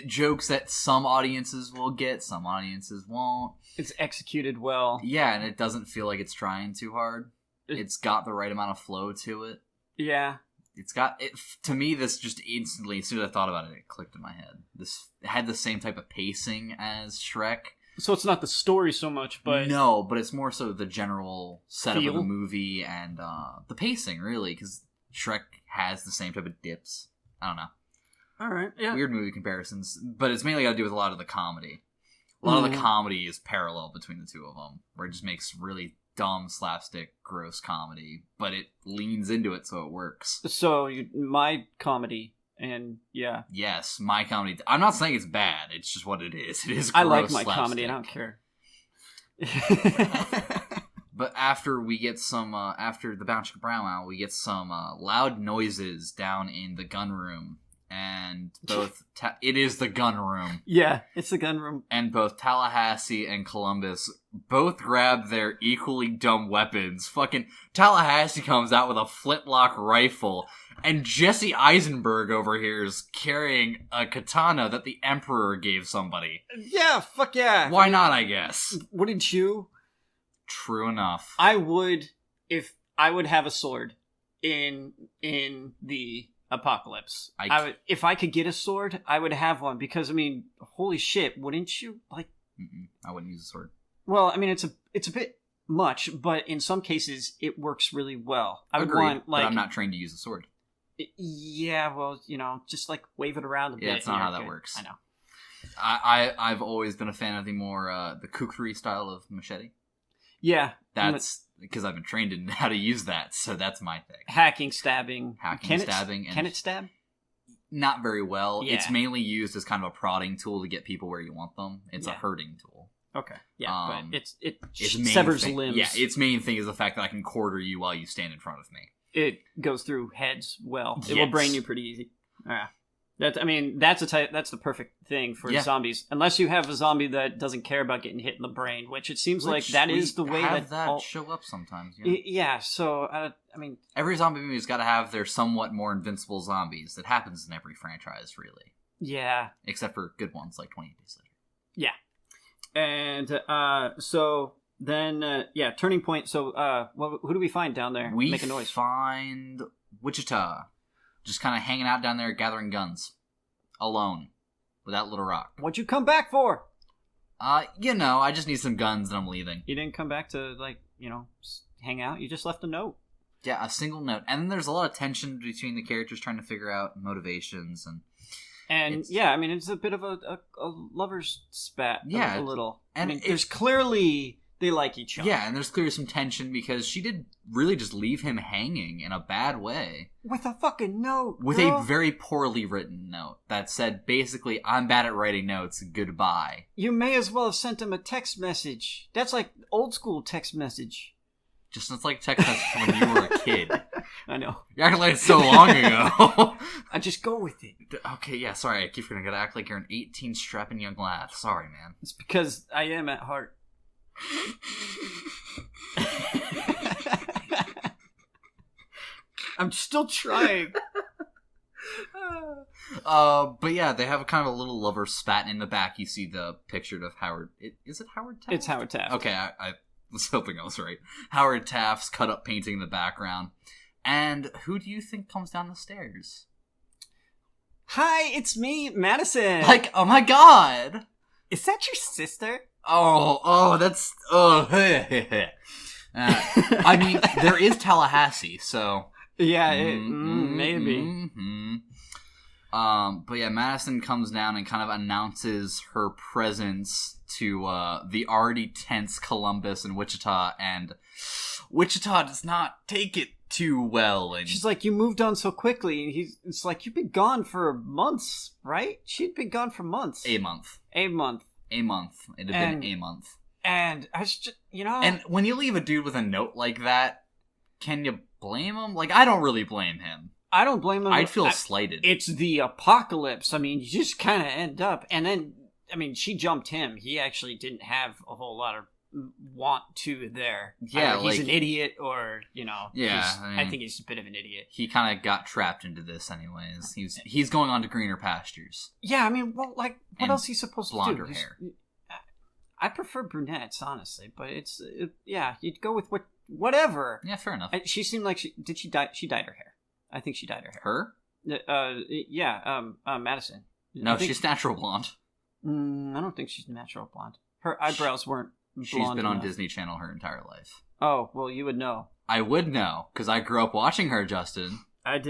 Speaker 2: jokes that some audiences will get, some audiences won't.
Speaker 1: It's executed well.
Speaker 2: Yeah, and it doesn't feel like it's trying too hard. It's got the right amount of flow to it.
Speaker 1: Yeah.
Speaker 2: It's got it. To me, this just instantly, as soon as I thought about it, it clicked in my head. This had the same type of pacing as Shrek.
Speaker 1: So it's not the story so much, but...
Speaker 2: No, but it's more so the general setup
Speaker 1: feel?
Speaker 2: of the movie and the pacing, really, because Shrek has the same type of dips. I don't know.
Speaker 1: All right, yeah.
Speaker 2: Weird movie comparisons, but it's mainly got to do with a lot of the comedy. A lot of the comedy is parallel between the two of them, where it just makes really dumb, slapstick, gross comedy, but it leans into it so it works. So,
Speaker 1: my comedy, and yeah.
Speaker 2: Yes, my comedy. I'm not saying it's bad, it's just what it is. It is gross,
Speaker 1: I like my
Speaker 2: slapstick.
Speaker 1: comedy, and I don't care.
Speaker 2: But after we get some, after the Bounce Brown Owl, we get some loud noises down in the gun room. And both... it is the gun room.
Speaker 1: Yeah, it's the gun room.
Speaker 2: And both Tallahassee and Columbus both grab their equally dumb weapons. Fucking Tallahassee comes out with a flintlock rifle. And Jesse Eisenberg over here is carrying a katana that the Emperor gave somebody.
Speaker 1: Yeah, fuck yeah.
Speaker 2: Why not, I guess?
Speaker 1: Wouldn't you?
Speaker 2: True enough.
Speaker 1: I would, if I would have a sword in the... apocalypse. I would, if I could get a sword, I would have one because I mean, holy shit, wouldn't you? Like,
Speaker 2: I wouldn't use a sword.
Speaker 1: Well, I mean, it's a bit much, but in some cases, it works really well. I would
Speaker 2: Agreed,
Speaker 1: want like
Speaker 2: but I'm not trained to use a sword.
Speaker 1: Yeah, well, just like wave it around a bit.
Speaker 2: Yeah, it's not how that works.
Speaker 1: I know.
Speaker 2: I've always been a fan of the more the kukri style of machete.
Speaker 1: Yeah,
Speaker 2: that's because I've been trained in how to use that, so that's my thing.
Speaker 1: Hacking, stabbing.
Speaker 2: Can
Speaker 1: it stab?
Speaker 2: Not very well.
Speaker 1: Yeah.
Speaker 2: It's mainly used as kind of a prodding tool to get people where you want them. It's a hurting tool.
Speaker 1: Okay. Yeah, but it
Speaker 2: its
Speaker 1: severs
Speaker 2: thing,
Speaker 1: limbs.
Speaker 2: Yeah, its main thing is the fact that I can quarter you while you stand in front of me.
Speaker 1: It goes through heads well. It
Speaker 2: Yes.
Speaker 1: will brain you pretty easy. Yeah. That's the perfect thing for zombies. Unless you have a zombie that doesn't care about getting hit in the brain, which it seems like that is the way that
Speaker 2: show up sometimes.
Speaker 1: Yeah. So I mean,
Speaker 2: every zombie movie's got to have their somewhat more invincible zombies. That happens in every franchise, really.
Speaker 1: Yeah.
Speaker 2: Except for good ones like 28 Days Later.
Speaker 1: Yeah. And so then turning point. So who do we find down there?
Speaker 2: We
Speaker 1: make a noise.
Speaker 2: Find Wichita. Just kind of hanging out down there, gathering guns. Alone. Without Little Rock.
Speaker 1: What'd you come back for?
Speaker 2: I just need some guns and I'm leaving.
Speaker 1: You didn't come back to, hang out? You just left a note.
Speaker 2: Yeah, a single note. And then there's a lot of tension between the characters trying to figure out motivations
Speaker 1: And it's a bit of a lover's spat.
Speaker 2: Yeah.
Speaker 1: A little.
Speaker 2: And
Speaker 1: there's clearly... They like each other.
Speaker 2: Yeah, and there's clearly some tension because she did really just leave him hanging in a bad way.
Speaker 1: With a fucking note,
Speaker 2: With a very poorly written note that said, basically, I'm bad at writing notes, goodbye.
Speaker 1: You may as well have sent him a text message. That's like old school text message.
Speaker 2: Just it's like text message from when you were a kid.
Speaker 1: I know.
Speaker 2: You're acting like it's so long ago.
Speaker 1: I just go with it.
Speaker 2: Okay, yeah, sorry, I keep forgetting. I gotta act like you're an 18 strapping young lad. Sorry, man.
Speaker 1: It's because I am at heart. I'm still trying.
Speaker 2: But yeah, they have a kind of a little lover spat in the back. You see the picture of Howard. Is it Howard Taft?
Speaker 1: It's Howard Taft.
Speaker 2: Okay, I was hoping I was right. Howard Taft's cut up painting in the background. And who do you think comes down the stairs?
Speaker 1: Hi, it's me, Madison.
Speaker 2: Like, oh my god!
Speaker 1: Is that your sister?
Speaker 2: That's I mean, there is Tallahassee, so
Speaker 1: yeah, maybe.
Speaker 2: But yeah, Madison comes down and kind of announces her presence to the already tense Columbus and Wichita, and Wichita does not take it too well. And
Speaker 1: she's like, "You moved on so quickly." And it's like, "You've been gone for months, right?" She'd been gone for months.
Speaker 2: A month. It'd have been a month.
Speaker 1: And I was just,
Speaker 2: And when you leave a dude with a note like that, can you blame him? Like, I don't really blame him.
Speaker 1: I don't blame him.
Speaker 2: I'd feel slighted.
Speaker 1: It's the apocalypse. I mean, you just kind of end up. And then, she jumped him. He actually didn't have a whole lot of want to there.
Speaker 2: Yeah,
Speaker 1: he's an idiot or,
Speaker 2: Yeah.
Speaker 1: I think he's a bit of an idiot.
Speaker 2: He kind of got trapped into this anyways. He's going on to greener pastures.
Speaker 1: Yeah, what else is he supposed to do?
Speaker 2: Blonder hair.
Speaker 1: I prefer brunettes, honestly, but you'd go with whatever.
Speaker 2: Yeah, fair enough.
Speaker 1: She seemed like she died. She dyed her hair. I think she dyed her hair.
Speaker 2: Her?
Speaker 1: Madison.
Speaker 2: No, she's natural blonde.
Speaker 1: I don't think she's natural blonde. Her eyebrows weren't blonde.
Speaker 2: She's been on
Speaker 1: enough.
Speaker 2: Disney Channel her entire life.
Speaker 1: Oh, well, you would know.
Speaker 2: I would know, because I grew up watching her, Justin.
Speaker 1: I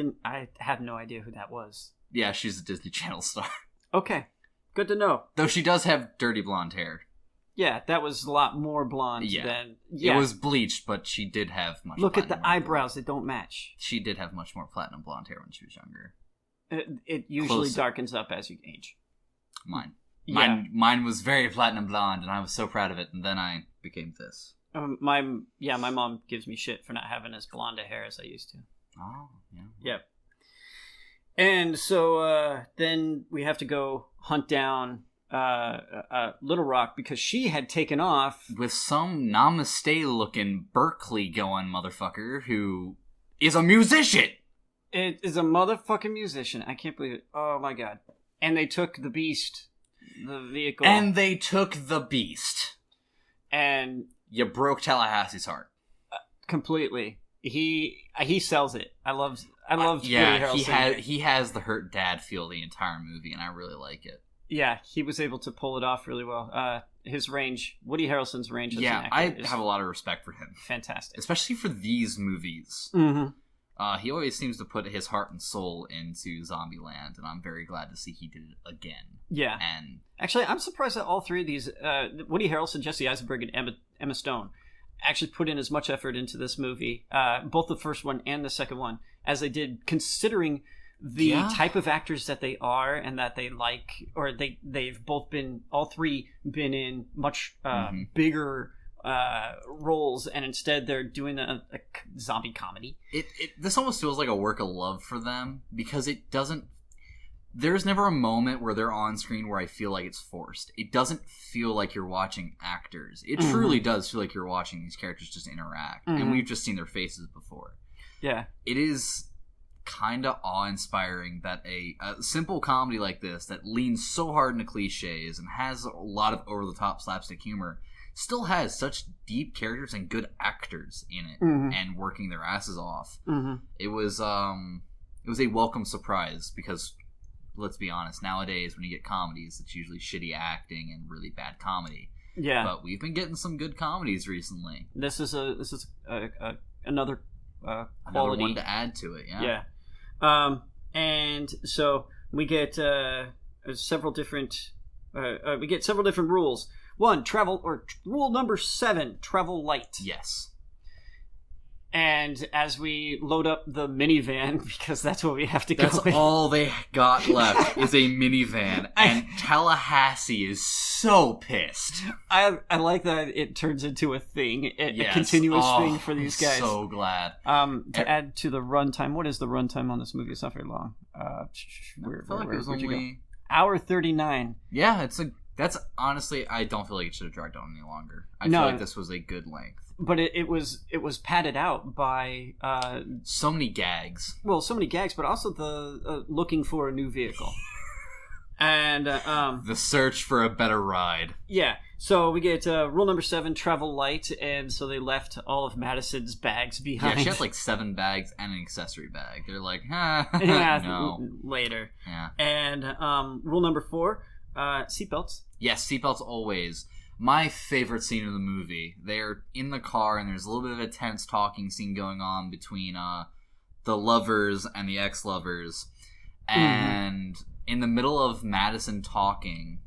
Speaker 1: had no idea who that was.
Speaker 2: Yeah, she's a Disney Channel star.
Speaker 1: Okay, good to know.
Speaker 2: Though she does have dirty blonde hair.
Speaker 1: Yeah, that was a lot more blonde than... Yeah.
Speaker 2: It was bleached, but she did have much
Speaker 1: Look at the eyebrows, they don't match.
Speaker 2: She did have much more platinum blonde hair when she was younger.
Speaker 1: It usually darkens up as you age.
Speaker 2: Mine.
Speaker 1: Yeah.
Speaker 2: Mine was very platinum blonde, and I was so proud of it, and then I became this.
Speaker 1: My mom gives me shit for not having as blonde a hair as I used to.
Speaker 2: Oh, yeah.
Speaker 1: Yep. And so then we have to go hunt down Little Rock because she had taken off
Speaker 2: with some namaste-looking Berkeley going motherfucker who is a musician.
Speaker 1: It is a motherfucking musician. I can't believe it. Oh my god. And they took the beast, the vehicle.
Speaker 2: And they took the beast.
Speaker 1: And
Speaker 2: you broke Tallahassee's heart.
Speaker 1: Completely. He sells it. I love Woody
Speaker 2: Harrelson. He has the hurt dad feel the entire movie, and I really like it.
Speaker 1: Yeah, he was able to pull it off really well. His range, Woody Harrelson's range. As an actor
Speaker 2: I have a lot of respect for him.
Speaker 1: Fantastic,
Speaker 2: especially for these movies.
Speaker 1: Mm-hmm.
Speaker 2: He always seems to put his heart and soul into ZombieLand, and I'm very glad to see he did it again.
Speaker 1: Yeah,
Speaker 2: and
Speaker 1: actually, I'm surprised that all three of these, Woody Harrelson, Jesse Eisenberg, and Emma Stone, actually put in as much effort into this movie, both the first one and the second one, as they did, considering the type of actors that they are and that they like, or they've both been, all three been in much bigger roles, and instead they're doing a zombie comedy.
Speaker 2: This almost feels like a work of love for them, because it doesn't, there's never a moment where they're on screen where I feel like it's forced. It doesn't feel like you're watching actors. It truly does feel like you're watching these characters just interact, and we've just seen their faces before.
Speaker 1: Yeah.
Speaker 2: It is kind of awe-inspiring that a simple comedy like this that leans so hard into cliches and has a lot of over-the-top slapstick humor still has such deep characters and good actors in it and working their asses off. It was a welcome surprise, because let's be honest, nowadays when you get comedies, it's usually shitty acting and really bad comedy.
Speaker 1: Yeah.
Speaker 2: But we've been getting some good comedies recently.
Speaker 1: This is another quality.
Speaker 2: Another one to add to it, yeah.
Speaker 1: Yeah. And so we get several different rules. One, rule number 7, travel light.
Speaker 2: Yes.
Speaker 1: And as we load up the minivan, because that's what we have to go with.
Speaker 2: That's all they got left is a minivan, and Tallahassee is so pissed.
Speaker 1: I like that it turns into a thing, a continuous thing for these guys.
Speaker 2: So glad.
Speaker 1: To add to the runtime, what is the runtime on this movie? It's not very long.
Speaker 2: It was only
Speaker 1: hour 39.
Speaker 2: Yeah, that's honestly, I don't feel like it should have dragged on any longer. I feel like this was a good length.
Speaker 1: But it was padded out by
Speaker 2: so many gags.
Speaker 1: Well, so many gags, but also the looking for a new vehicle. And
Speaker 2: the search for a better ride.
Speaker 1: Yeah. So we get rule number 7, travel light, and so they left all of Madison's bags behind.
Speaker 2: Yeah, she had like 7 bags and an accessory bag. They're like, no.
Speaker 1: Later.
Speaker 2: Yeah.
Speaker 1: And rule number 4, seatbelts.
Speaker 2: Yes, seatbelts always. My favorite scene of the movie. They're in the car, and there's a little bit of a tense talking scene going on between the lovers and the ex-lovers. And in the middle of Madison talking,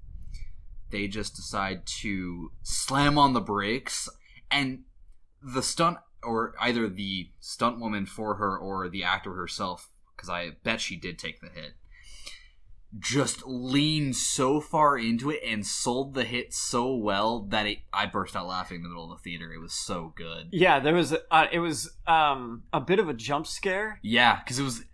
Speaker 2: they just decide to slam on the brakes, and the stunt, or either the stunt woman for her or the actor herself, because I bet she did take the hit, just leaned so far into it and sold the hit so well that I burst out laughing in the middle of the theater. It was so good.
Speaker 1: Yeah, it was a bit of a jump scare.
Speaker 2: Yeah, because it was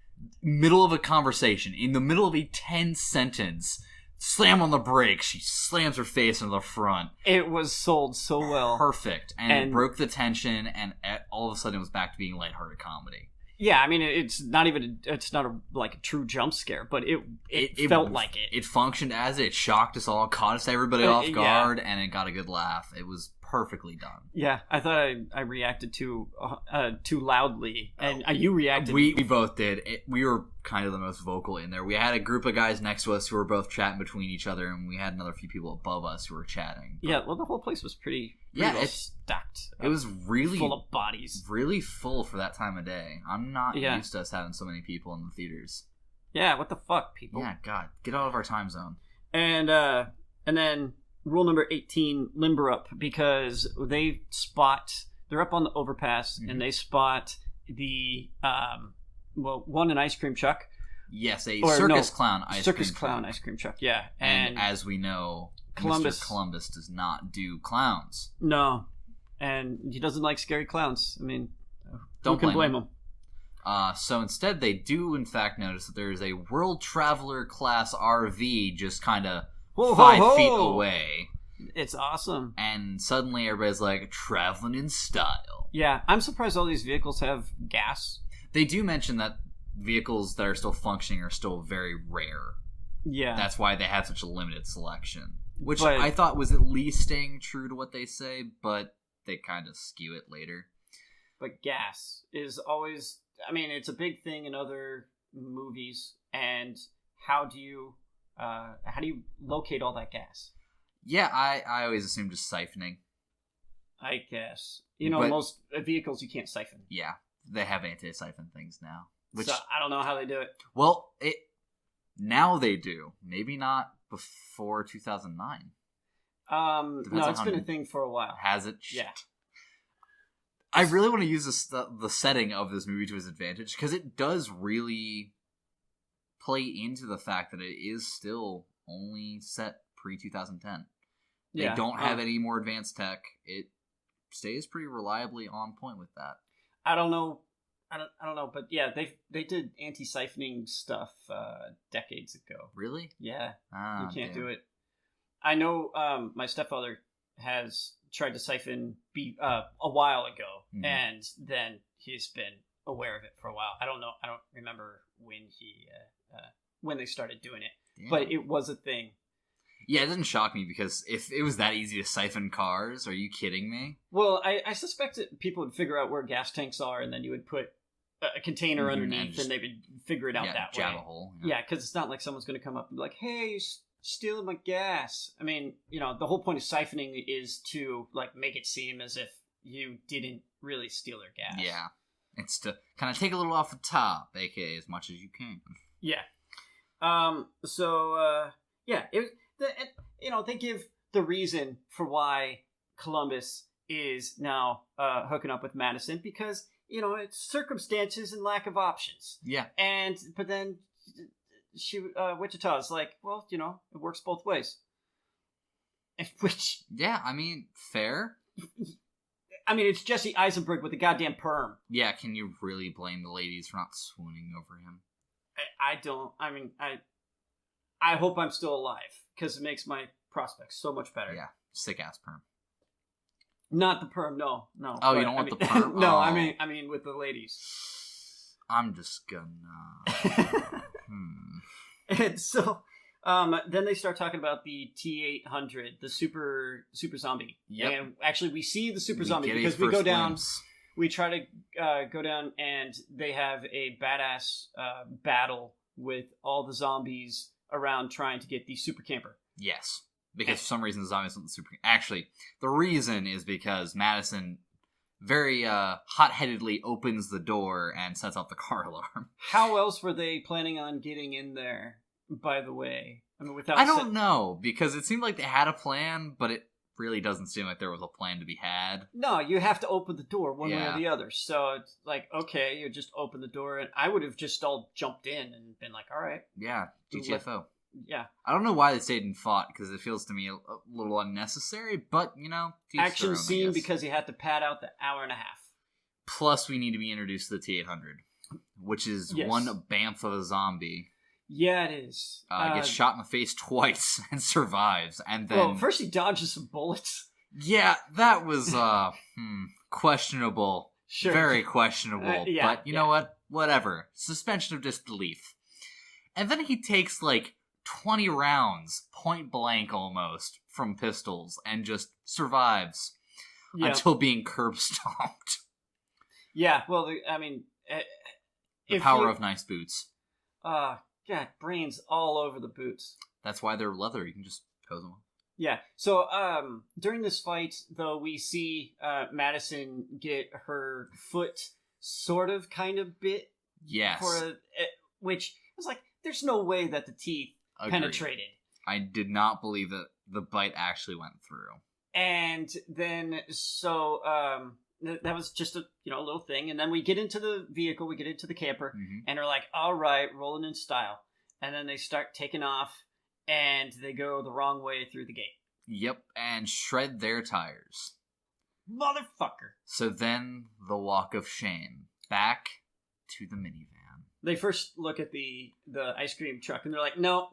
Speaker 2: middle of a conversation, in the middle of a 10-sentence, slam on the brakes, she slams her face into the front.
Speaker 1: It was sold so well.
Speaker 2: Perfect. And it broke the tension, and all of a sudden it was back to being lighthearted comedy.
Speaker 1: Yeah, I mean, it's not a true jump scare, but it felt like it.
Speaker 2: It functioned as it. It shocked us all, caught us everybody off guard, and it got a good laugh. It was perfectly done.
Speaker 1: Yeah, I thought I reacted too loudly, and you reacted.
Speaker 2: We both did. We were kind of the most vocal in there. We had a group of guys next to us who were both chatting between each other, and we had another few people above us who were chatting.
Speaker 1: Yeah, well, the whole place was pretty well stacked.
Speaker 2: It was really
Speaker 1: full of bodies.
Speaker 2: Really full for that time of day. I'm not used to us having so many people in the theaters.
Speaker 1: Yeah, what the fuck, people?
Speaker 2: Yeah, God, get out of our time zone.
Speaker 1: And then rule number 18, limber up, because they're up on the overpass, and they spot the an ice cream truck.
Speaker 2: Yes, circus clown
Speaker 1: ice cream truck. Yeah,
Speaker 2: and as we know, Mr. Columbus does not do clowns.
Speaker 1: No, and he doesn't like scary clowns. I mean,
Speaker 2: who
Speaker 1: can blame him?
Speaker 2: So instead, they do in fact notice that there is a World Traveler class RV just kind of 5 feet away.
Speaker 1: It's awesome.
Speaker 2: And suddenly everybody's like, traveling in style.
Speaker 1: Yeah, I'm surprised all these vehicles have gas.
Speaker 2: They do mention that vehicles that are still functioning are still very rare.
Speaker 1: Yeah.
Speaker 2: That's why they have such a limited selection. Which I thought was at least staying true to what they say, but they kind of skew it later.
Speaker 1: But gas is always... I mean, it's a big thing in other movies, and how do you locate all that gas?
Speaker 2: Yeah, I always assume just siphoning.
Speaker 1: I guess. Most vehicles you can't siphon.
Speaker 2: Yeah, they have anti-siphon things now. Which,
Speaker 1: so I don't know how they do it.
Speaker 2: Well, now they do. Maybe not before 2009.
Speaker 1: No, it's been a thing for a while.
Speaker 2: Has it?
Speaker 1: Yeah.
Speaker 2: I really want to use the setting of this movie to its advantage, because it does really play into the fact that it is still only set pre-2010. They don't have any more advanced tech. It stays pretty reliably on point with that.
Speaker 1: I don't know, but yeah, they did anti-siphoning stuff decades ago.
Speaker 2: Really?
Speaker 1: Yeah. You can't do it. I know my stepfather has tried to siphon a while ago, and then he's been aware of it for a while. I don't remember when they started doing it. Damn. But it was a thing.
Speaker 2: Yeah, it doesn't shock me, because if it was that easy to siphon cars, are you kidding me?
Speaker 1: Well, I suspect that people would figure out where gas tanks are, and then you would put a container underneath,
Speaker 2: just,
Speaker 1: and they would figure it out that
Speaker 2: jab
Speaker 1: way.
Speaker 2: A hole.
Speaker 1: Yeah, because it's not like someone's going to come up and be like, "Hey, you're stealing my gas." I mean, the whole point of siphoning is to like make it seem as if you didn't really steal their gas.
Speaker 2: Yeah, it's to kind of take a little off the top, aka as much as you can.
Speaker 1: Yeah. They give the reason for why Columbus is now hooking up with Madison because, it's circumstances and lack of options.
Speaker 2: Yeah.
Speaker 1: But then Wichita's like, well, it works both ways. Which...
Speaker 2: Yeah, I mean, fair.
Speaker 1: I mean, it's Jesse Eisenberg with a goddamn perm.
Speaker 2: Yeah, can you really blame the ladies for not swooning over him?
Speaker 1: I don't. I mean, I hope I'm still alive because it makes my prospects so much better.
Speaker 2: Yeah, sick ass perm.
Speaker 1: Not the perm, no.
Speaker 2: Oh, you don't want the perm?
Speaker 1: No,
Speaker 2: oh.
Speaker 1: I mean with the ladies.
Speaker 2: I'm just gonna.
Speaker 1: And so, then they start talking about the T-800, the super zombie.
Speaker 2: Yep.
Speaker 1: And actually, we see the super zombie because we go down.
Speaker 2: Glimpse.
Speaker 1: We try to go down, and they have a badass battle with all the zombies around trying to get the super camper.
Speaker 2: Yes, because for some reason the zombies want the super. Actually, the reason is because Madison very hot-headedly opens the door and sets off the car alarm.
Speaker 1: How else were they planning on getting in there? By the way, I mean,
Speaker 2: I don't know because it seemed like they had a plan, but it really doesn't seem like there was a plan to be had.
Speaker 1: No, you have to open the door one way or the other. So it's like, okay, you just open the door, and I would have just all jumped in and been like, all right.
Speaker 2: Yeah, GTFO.
Speaker 1: Yeah.
Speaker 2: I don't know why they stayed and fought, because it feels to me a little unnecessary, but,
Speaker 1: action scene because he had to pad out the hour and a half.
Speaker 2: Plus, we need to be introduced to the T-800, which is one bamf of a zombie.
Speaker 1: Yeah, it is.
Speaker 2: Gets shot in the face twice and survives, and then... Well,
Speaker 1: first he dodges some bullets.
Speaker 2: Yeah, that was, questionable.
Speaker 1: Sure.
Speaker 2: Very questionable. But you know what? Whatever. Suspension of disbelief. And then he takes, 20 rounds, point blank almost, from pistols, and just survives until being curb stomped.
Speaker 1: Yeah, well,
Speaker 2: the power of nice boots.
Speaker 1: God, brains all over the boots.
Speaker 2: That's why they're leather. You can just pose them off.
Speaker 1: Yeah. So, during this fight, though, we see Madison get her foot kind of bit.
Speaker 2: Yes.
Speaker 1: Which was like, there's no way that the teeth penetrated.
Speaker 2: I did not believe that the bite actually went through.
Speaker 1: And then, that was just a little thing, and then we get into the vehicle, we get into the camper, and they're like, all right, rolling in style. And then they start taking off, and they go the wrong way through the gate.
Speaker 2: Yep, and shred their tires.
Speaker 1: Motherfucker.
Speaker 2: So then, the walk of shame. Back to the minivan.
Speaker 1: They first look at the ice cream truck, and they're like, no.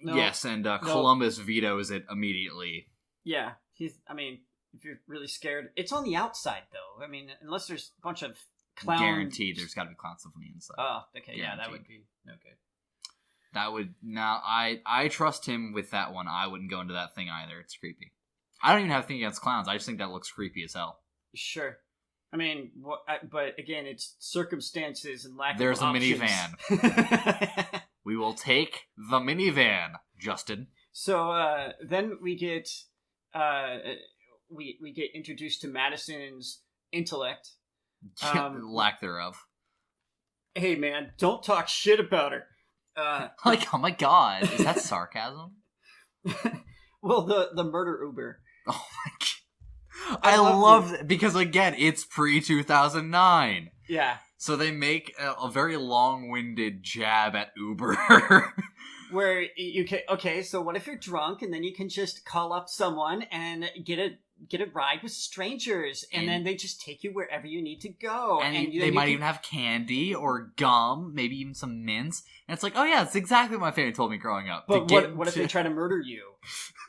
Speaker 2: Yes, and Columbus vetoes it immediately.
Speaker 1: Yeah, if you're really scared. It's on the outside, though. I mean, unless there's a bunch of clowns.
Speaker 2: Guaranteed there's got to be clowns on the inside.
Speaker 1: Oh, okay.
Speaker 2: Guaranteed.
Speaker 1: Yeah, that would be no good.
Speaker 2: That would... Now, I trust him with that one. I wouldn't go into that thing either. It's creepy. I don't even have a thing against clowns. I just think that looks creepy as hell.
Speaker 1: Sure. I mean, but again, it's circumstances and lack
Speaker 2: There's
Speaker 1: of options.
Speaker 2: There's a minivan. We will take the minivan, Justin.
Speaker 1: So, then we get... We get introduced to Madison's intellect.
Speaker 2: Lack thereof.
Speaker 1: Hey, man, don't talk shit about her.
Speaker 2: Oh my god, is that sarcasm?
Speaker 1: Well, the murder Uber.
Speaker 2: Oh my god. I love it, because again, it's pre-2009.
Speaker 1: Yeah.
Speaker 2: So they make a very long-winded jab at Uber.
Speaker 1: Where you can... Okay, so what if you're drunk, and then you can just call up someone and get a ride with strangers, and then they just take you wherever you need to go.
Speaker 2: And they might even have candy or gum, maybe even some mints. And it's like, oh yeah, it's exactly what my family told me growing up.
Speaker 1: But what if they try to murder you?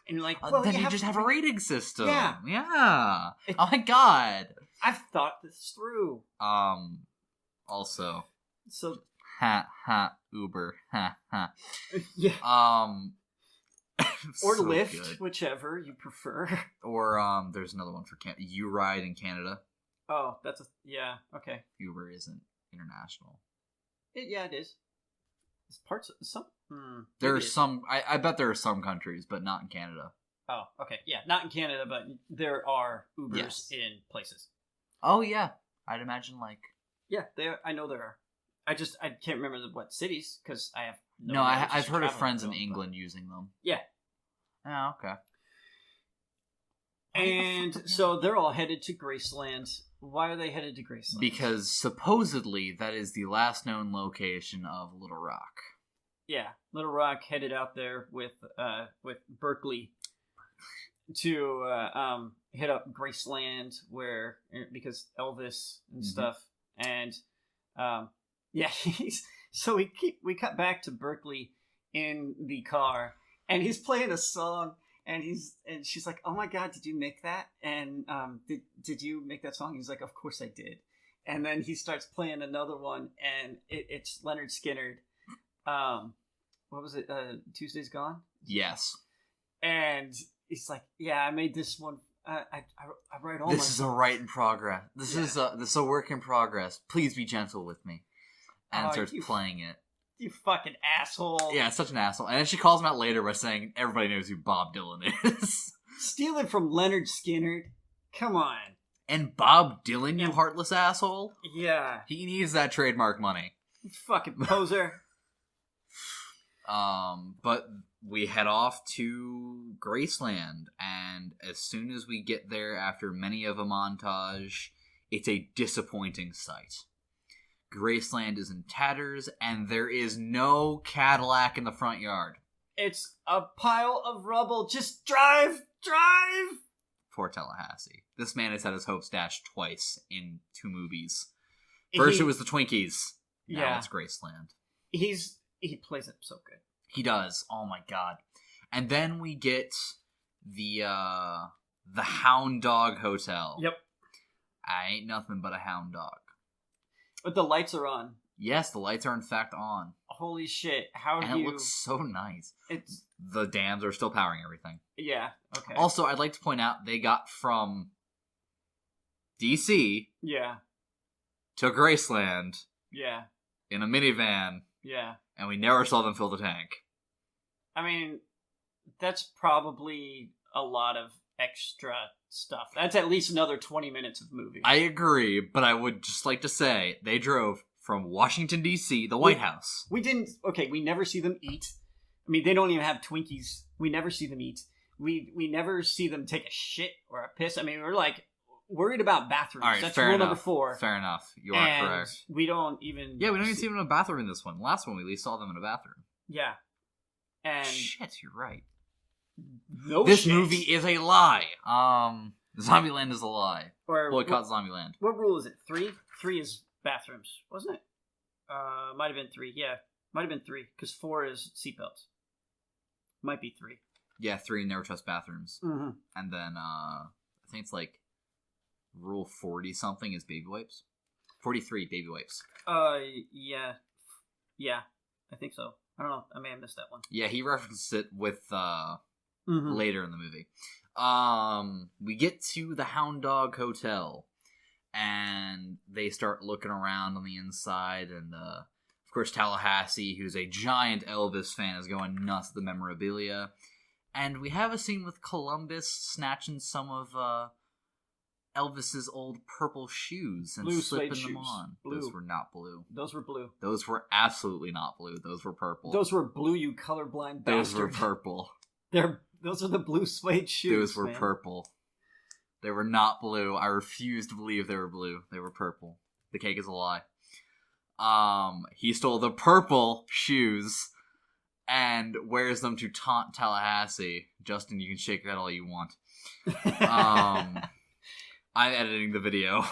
Speaker 1: And you're like, well,
Speaker 2: then you just have a rating system.
Speaker 1: Yeah.
Speaker 2: Yeah. Oh my god.
Speaker 1: I've thought this through.
Speaker 2: Also.
Speaker 1: So.
Speaker 2: Uber.
Speaker 1: Yeah. Or
Speaker 2: so
Speaker 1: Lyft,
Speaker 2: good.
Speaker 1: Whichever you prefer.
Speaker 2: Or there's another one for You Ride in Canada.
Speaker 1: Oh, that's yeah, okay.
Speaker 2: Uber isn't international.
Speaker 1: Yeah, it is. It's parts of some.
Speaker 2: There are some. I bet there are some countries, but not in Canada.
Speaker 1: Oh, okay. Yeah, not in Canada, but there are Ubers in places.
Speaker 2: Oh yeah, I'd imagine
Speaker 1: Yeah, I know there are. I can't remember what cities because I have
Speaker 2: I've heard of friends in England using them.
Speaker 1: Yeah.
Speaker 2: Oh, okay.
Speaker 1: And so they're all headed to Graceland. Why are they headed to Graceland?
Speaker 2: Because supposedly that is the last known location of Little Rock.
Speaker 1: Yeah, Little Rock headed out there with Berkeley to hit up Graceland because Elvis and stuff, and so we cut back to Berkeley in the car, and he's playing a song, and she's like, "Oh my God, did you make that?" And did you make that song? He's like, "Of course I did." And then he starts playing another one, and it's Leonard Skinner. What was it? Tuesday's Gone?
Speaker 2: Yes.
Speaker 1: And he's like, "Yeah, I made this one. I write all
Speaker 2: This is a write in progress. This is a work in progress. Please be gentle with me." And starts playing it.
Speaker 1: You fucking asshole.
Speaker 2: Yeah, such an asshole. And then she calls him out later by saying everybody knows who Bob Dylan is.
Speaker 1: Steal it from Leonard Skinner. Come on.
Speaker 2: And Bob Dylan, you heartless asshole?
Speaker 1: Yeah.
Speaker 2: He needs that trademark money.
Speaker 1: You fucking poser.
Speaker 2: But we head off to Graceland, and as soon as we get there, after many of a montage, it's a disappointing sight. Graceland is in tatters, and there is no Cadillac in the front yard.
Speaker 1: It's a pile of rubble. Just drive! Drive!
Speaker 2: Poor Tallahassee. This man has had his hopes dashed twice in 2 movies. First it was the Twinkies. Now it's Graceland.
Speaker 1: He plays it so good.
Speaker 2: He does. Oh my God. And then we get the Hound Dog Hotel.
Speaker 1: Yep.
Speaker 2: I ain't nothing but a hound dog.
Speaker 1: But the lights are on.
Speaker 2: Yes, the lights are in fact on.
Speaker 1: Holy shit.
Speaker 2: It looks so nice. The dams are still powering everything.
Speaker 1: Yeah, okay.
Speaker 2: Also, I'd like to point out they got from DC to Graceland in a minivan.
Speaker 1: Yeah.
Speaker 2: And we never saw them fill the tank.
Speaker 1: I mean, that's probably a lot of extra stuff. That's at least another 20 minutes of movie.
Speaker 2: I agree, but I would just like to say they drove from Washington, D.C., the White House.
Speaker 1: We never see them eat. I mean, they don't even have Twinkies. We never see them eat. We never see them take a shit or a piss. I mean, we're like worried about bathrooms.
Speaker 2: All right,
Speaker 1: that's
Speaker 2: fair
Speaker 1: rule
Speaker 2: enough.
Speaker 1: number 4.
Speaker 2: Fair enough. You are correct.
Speaker 1: We don't even...
Speaker 2: Yeah, we don't even see them in a bathroom in this one. The last one, we at least saw them in a bathroom.
Speaker 1: Yeah. And...
Speaker 2: Shit, you're right.
Speaker 1: This
Speaker 2: movie is a lie. ZombieLand is a lie. Boycott ZombieLand.
Speaker 1: What rule is it? 3? 3 is bathrooms, wasn't it? Might have been 3. Yeah, might have been 3 because 4 is seatbelts. Might be 3.
Speaker 2: Yeah, 3 never trust bathrooms.
Speaker 1: Mm-hmm.
Speaker 2: And then I think it's like rule 40 something is baby wipes. 43 baby wipes.
Speaker 1: Yeah, I think so. I don't know. I may have missed that one.
Speaker 2: Yeah, he referenced it with later in the movie. We get to the Hound Dog Hotel, and they start looking around on the inside, and of course Tallahassee, who's a giant Elvis fan, is going nuts at the memorabilia. And we have a scene with Columbus snatching some of Elvis's old purple shoes and slipping them on.
Speaker 1: Blue.
Speaker 2: Those were not blue.
Speaker 1: Those were blue.
Speaker 2: Those were absolutely not blue. Those were purple.
Speaker 1: Those were blue, you colorblind bastard.
Speaker 2: Those were purple.
Speaker 1: Those are the blue suede shoes.
Speaker 2: Those were purple. They were not blue. I refuse to believe they were blue. They were purple. The cake is a lie. He stole the purple shoes and wears them to taunt Tallahassee. Justin, you can shake your head all you want. I'm editing the video.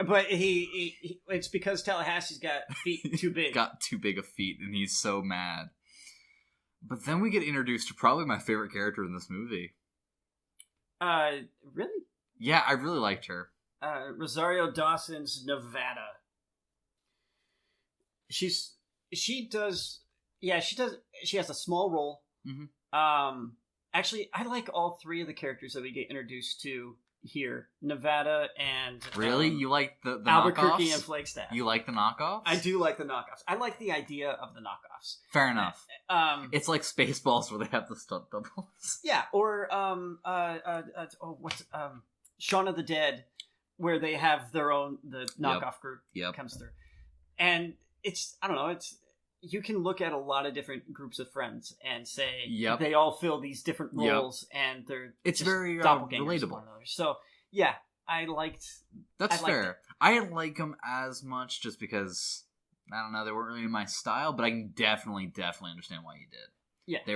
Speaker 1: But he it's because Tallahassee's got feet too big.
Speaker 2: Got too big of feet, and he's so mad. But then we get introduced to probably my favorite character in this movie.
Speaker 1: Really?
Speaker 2: Yeah, I really liked her.
Speaker 1: Rosario Dawson's Nevada. She has a small role.
Speaker 2: Mm-hmm.
Speaker 1: Actually, I like all 3 of the characters that we get introduced to here. Nevada and
Speaker 2: really, you like the
Speaker 1: Albuquerque
Speaker 2: knockoffs?
Speaker 1: and Flagstaff.
Speaker 2: You like the knockoffs?
Speaker 1: I do like the knockoffs. I like the idea of the knockoffs.
Speaker 2: Fair enough.
Speaker 1: It's
Speaker 2: like Spaceballs where they have the stunt doubles.
Speaker 1: Yeah, or Shaun of the Dead, where they have their own knockoff group comes through, and it's I don't know. You can look at a lot of different groups of friends and say they all fill these different roles, and it's very relatable. So yeah, I liked.
Speaker 2: That's fair. I didn't like them as much just because I don't know, they weren't really my style, but I can definitely understand why you did.
Speaker 1: Yeah,
Speaker 2: they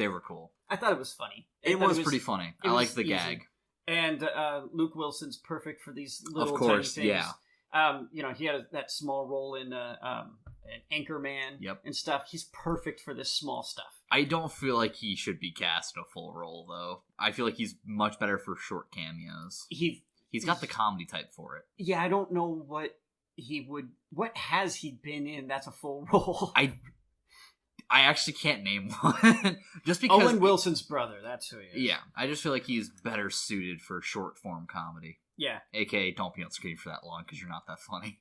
Speaker 2: were cool.
Speaker 1: I thought it was funny.
Speaker 2: It was pretty funny. I liked the gag.
Speaker 1: And Luke Wilson's perfect for these little tiny things. Yeah. He had that small role in an Anchorman and stuff. He's perfect for this small stuff.
Speaker 2: I don't feel like he should be cast in a full role, though. I feel like he's much better for short cameos. He's got the comedy type for it.
Speaker 1: Yeah, I don't know what has he been in that's a full role?
Speaker 2: I actually can't name one. Just because
Speaker 1: Owen Wilson's brother, that's who he is.
Speaker 2: Yeah, I just feel like he's better suited for short form comedy.
Speaker 1: Yeah.
Speaker 2: AKA don't be on screen for that long because you're not that funny.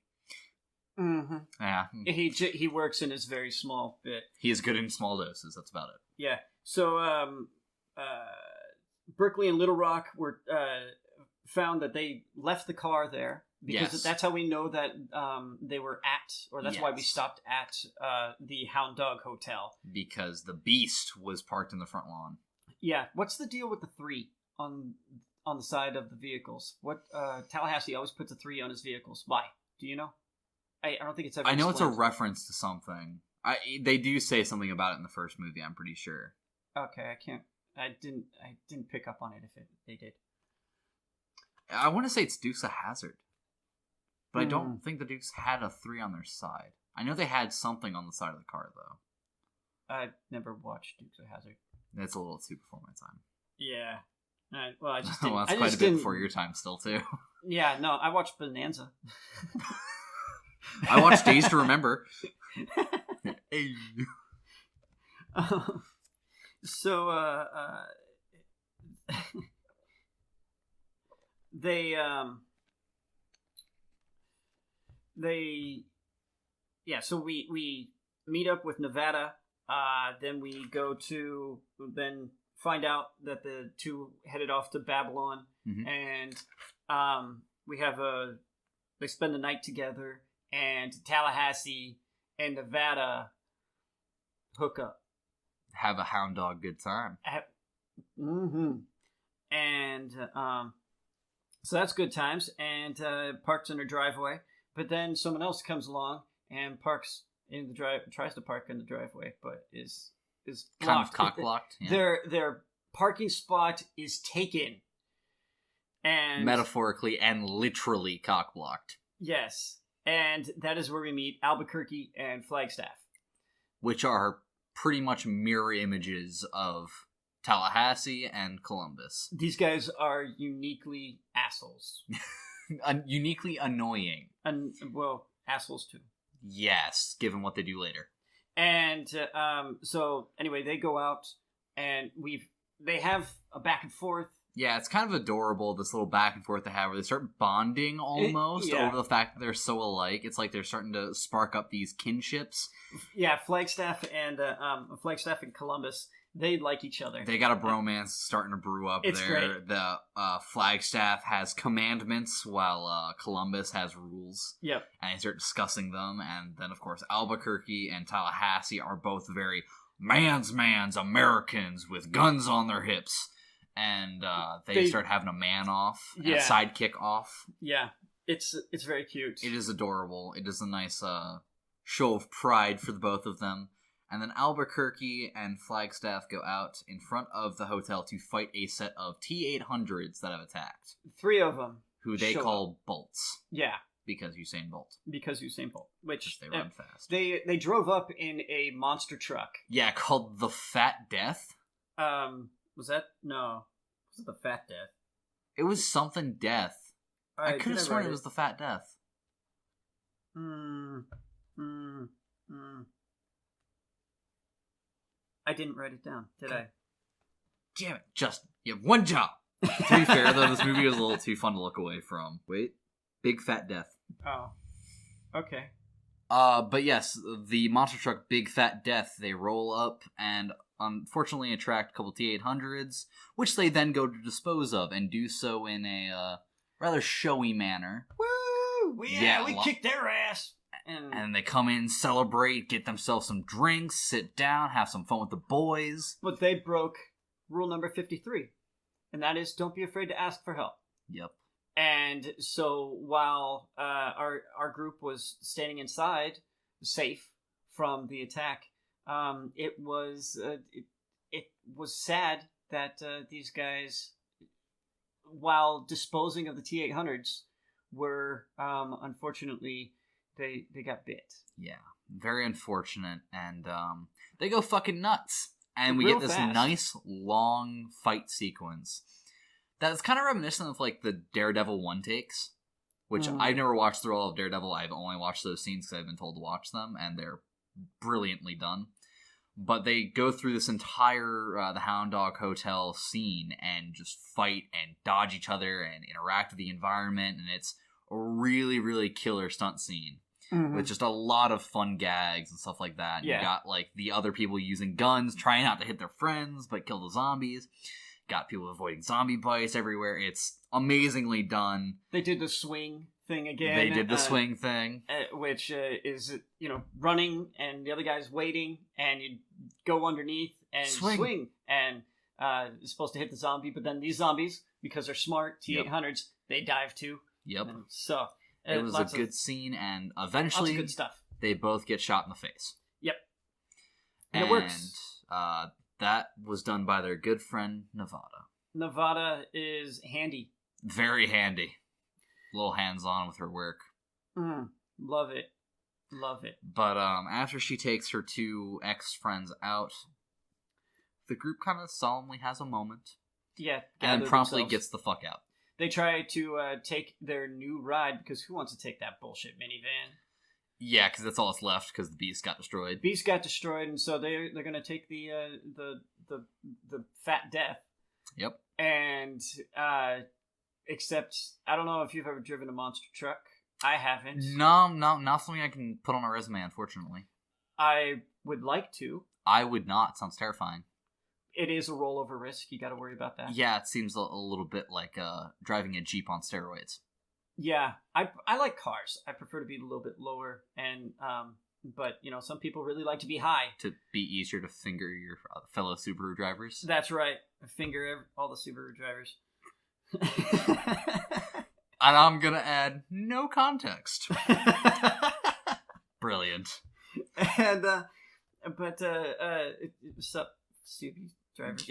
Speaker 1: Mm-hmm.
Speaker 2: Yeah.
Speaker 1: He works in his very small bit.
Speaker 2: He is good in small doses, that's about it.
Speaker 1: Yeah. So Berkeley and Little Rock were found that they left the car there. Because that's how we know that they were that's why we stopped at the Hound Dog Hotel.
Speaker 2: Because the Beast was parked in the front lawn.
Speaker 1: Yeah. What's the deal with the 3 on the side of the vehicles? What Tallahassee always puts a 3 on his vehicles. Why? Do you know? I don't think it's ever explained.
Speaker 2: It's a reference to something. They do say something about it in the first movie, I'm pretty sure.
Speaker 1: Okay, I didn't pick up on it if they did.
Speaker 2: I want to say it's Dukes of Hazzard. But I don't think the Dukes had a 3 on their side. I know they had something on the side of the car, though.
Speaker 1: I've never watched Dukes of Hazzard.
Speaker 2: That's a little too before my time.
Speaker 1: Yeah. I just didn't.
Speaker 2: Well, that's quite a bit before your time still, too.
Speaker 1: Yeah, no, I watched Bonanza.
Speaker 2: I watched Days to Remember. Hey.
Speaker 1: So we meet up with Nevada, then we find out that the 2 headed off to Babylon, and they spend the night together, and Tallahassee and Nevada hook up.
Speaker 2: Have a hound dog good time.
Speaker 1: And so that's good times, and parks in her driveway. But then someone else comes along and parks in the tries to park in the driveway, but is blocked.
Speaker 2: Kind of cock blocked.
Speaker 1: Yeah. Their parking spot is taken, and
Speaker 2: metaphorically and literally cock blocked.
Speaker 1: Yes, and that is where we meet Albuquerque and Flagstaff,
Speaker 2: which are pretty much mirror images of Tallahassee and Columbus.
Speaker 1: These guys are uniquely assholes.
Speaker 2: Uniquely annoying.
Speaker 1: And, well, assholes too.
Speaker 2: Yes, given what they do later.
Speaker 1: And so, anyway, they go out, and they have a back and forth.
Speaker 2: Yeah, it's kind of adorable, this little back and forth they have, where they start bonding almost over the fact that they're so alike. It's like they're starting to spark up these kinships. Yeah,
Speaker 1: Flagstaff and Columbus, they like each other.
Speaker 2: They got a bromance starting to brew up
Speaker 1: it's
Speaker 2: there.
Speaker 1: Great.
Speaker 2: The Flagstaff has commandments while Columbus has rules.
Speaker 1: Yep.
Speaker 2: And they start discussing them. And then, of course, Albuquerque and Tallahassee are both very man's Americans with guns on their hips. And they start having a man off and a sidekick off.
Speaker 1: Yeah, it's very cute.
Speaker 2: It is adorable. It is a nice show of pride for the both of them. And then Albuquerque and Flagstaff go out in front of the hotel to fight a set of T-800s that have attacked.
Speaker 1: 3 of them.
Speaker 2: Who they call Bolts.
Speaker 1: Yeah.
Speaker 2: Because Usain Bolt.
Speaker 1: Which
Speaker 2: they run fast.
Speaker 1: They drove up in a monster truck.
Speaker 2: Yeah, called the Fat Death.
Speaker 1: Was that? No. Was it the Fat Death?
Speaker 2: It was something Death. I could have sworn it was the Fat Death.
Speaker 1: I didn't write it down, did I?
Speaker 2: Damn it, Justin. You have one job. To be fair, though, this movie was a little too fun to look away from. Wait. Big Fat Death.
Speaker 1: Oh. Okay.
Speaker 2: But yes, the monster truck Big Fat Death, they roll up and unfortunately attract a couple T-800s, which they then go to dispose of, and do so in a rather showy manner.
Speaker 1: Woo! Yeah, we kicked their ass!
Speaker 2: And they come in, celebrate, get themselves some drinks, sit down, have some fun with the boys.
Speaker 1: But they broke rule number 53, and that is don't be afraid to ask for help.
Speaker 2: Yep.
Speaker 1: And so while our group was standing inside, safe from the attack, it was sad that these guys, while disposing of the T-800s, were unfortunately they got bit.
Speaker 2: Yeah, very unfortunate, and they go fucking nuts, and we
Speaker 1: Real
Speaker 2: get this
Speaker 1: fast.
Speaker 2: nice long fight sequence. That's kind of reminiscent of like the Daredevil one takes, which I've never watched through all of Daredevil. I've only watched those scenes because I've been told to watch them, and they're brilliantly done. But they go through this entire the Hound Dog Hotel scene and just fight and dodge each other and interact with the environment, and it's a really, really killer stunt scene with just a lot of fun gags and stuff like that.
Speaker 1: Yeah.
Speaker 2: You got like the other people using guns, trying not to hit their friends but kill the zombies. Got people avoiding zombie bites everywhere. It's amazingly done.
Speaker 1: They did the swing thing again.
Speaker 2: They did the swing thing.
Speaker 1: Which is, running, and the other guy's waiting, and you go underneath and swing. And it's supposed to hit the zombie, but then these zombies, because they're smart, T-800s, they dive too.
Speaker 2: Yep.
Speaker 1: And so
Speaker 2: it was a good scene, and eventually
Speaker 1: lots of good stuff.
Speaker 2: They both get shot in the face.
Speaker 1: Yep. And it works.
Speaker 2: That was done by their good friend, Nevada.
Speaker 1: Nevada is handy.
Speaker 2: Very handy. A little hands-on with her work.
Speaker 1: Love it. Love it.
Speaker 2: But after she takes her two ex-friends out, the group kind of solemnly has a moment.
Speaker 1: Yeah.
Speaker 2: And promptly gets the fuck out.
Speaker 1: They try to take their new ride, because who wants to take that bullshit minivan?
Speaker 2: Yeah, because that's all that's left, because the Beast got destroyed.
Speaker 1: Beast got destroyed, and so they're going to take the Fat Death.
Speaker 2: Yep.
Speaker 1: And except I don't know if you've ever driven a monster truck. I haven't.
Speaker 2: No, not something I can put on a resume, unfortunately.
Speaker 1: I would like to.
Speaker 2: I would not. Sounds terrifying.
Speaker 1: It is a rollover risk. You got to worry about that.
Speaker 2: Yeah, it seems a little bit like driving a Jeep on steroids.
Speaker 1: Yeah, I like cars. I prefer to be a little bit lower, and but some people really like to be high.
Speaker 2: To be easier to finger your fellow Subaru drivers.
Speaker 1: That's right. Finger all the Subaru drivers.
Speaker 2: And I'm gonna add no context. Brilliant.
Speaker 1: And but sup, Subaru drivers.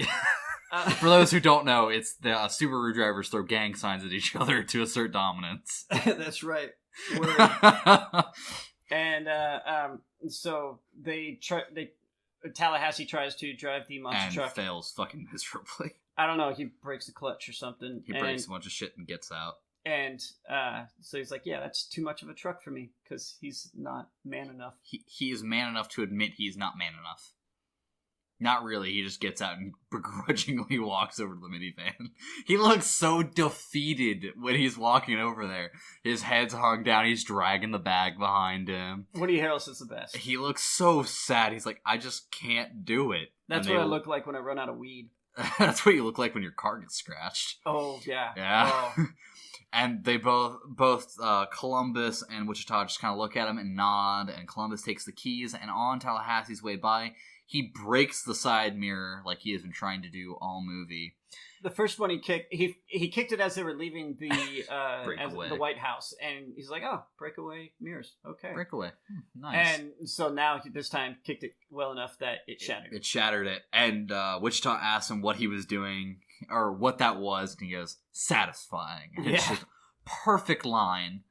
Speaker 2: For those who don't know, it's the Subaru drivers throw gang signs at each other to assert dominance.
Speaker 1: That's right. And so Tallahassee tries to drive the monster truck.
Speaker 2: And fails fucking miserably.
Speaker 1: I don't know, he breaks the clutch or something.
Speaker 2: He breaks a bunch of shit and gets out.
Speaker 1: And so he's like, yeah, that's too much of a truck for me, because he's not man enough.
Speaker 2: He is man enough to admit he's not man enough. Not really, he just gets out and begrudgingly walks over to the minivan. He looks so defeated when he's walking over there. His head's hung down, he's dragging the bag behind him.
Speaker 1: Woody Harrelson's the best.
Speaker 2: He looks so sad, he's like, I just can't do it.
Speaker 1: That's what I look like when I run out of weed.
Speaker 2: That's what you look like when your car gets scratched.
Speaker 1: Oh, yeah.
Speaker 2: Yeah.
Speaker 1: Oh.
Speaker 2: And they both Columbus and Wichita just kind of look at him and nod, and Columbus takes the keys, and on Tallahassee's way by, he breaks the side mirror like he has been trying to do all movie.
Speaker 1: The first one he kicked, he kicked it as they were leaving the the White House, and he's like, "Oh, breakaway mirrors, okay,
Speaker 2: breakaway, nice."
Speaker 1: And so now this time kicked it well enough that it shattered.
Speaker 2: It shattered it, and Wichita asked him what he was doing or what that was, and he goes, "Satisfying." And it's just perfect line.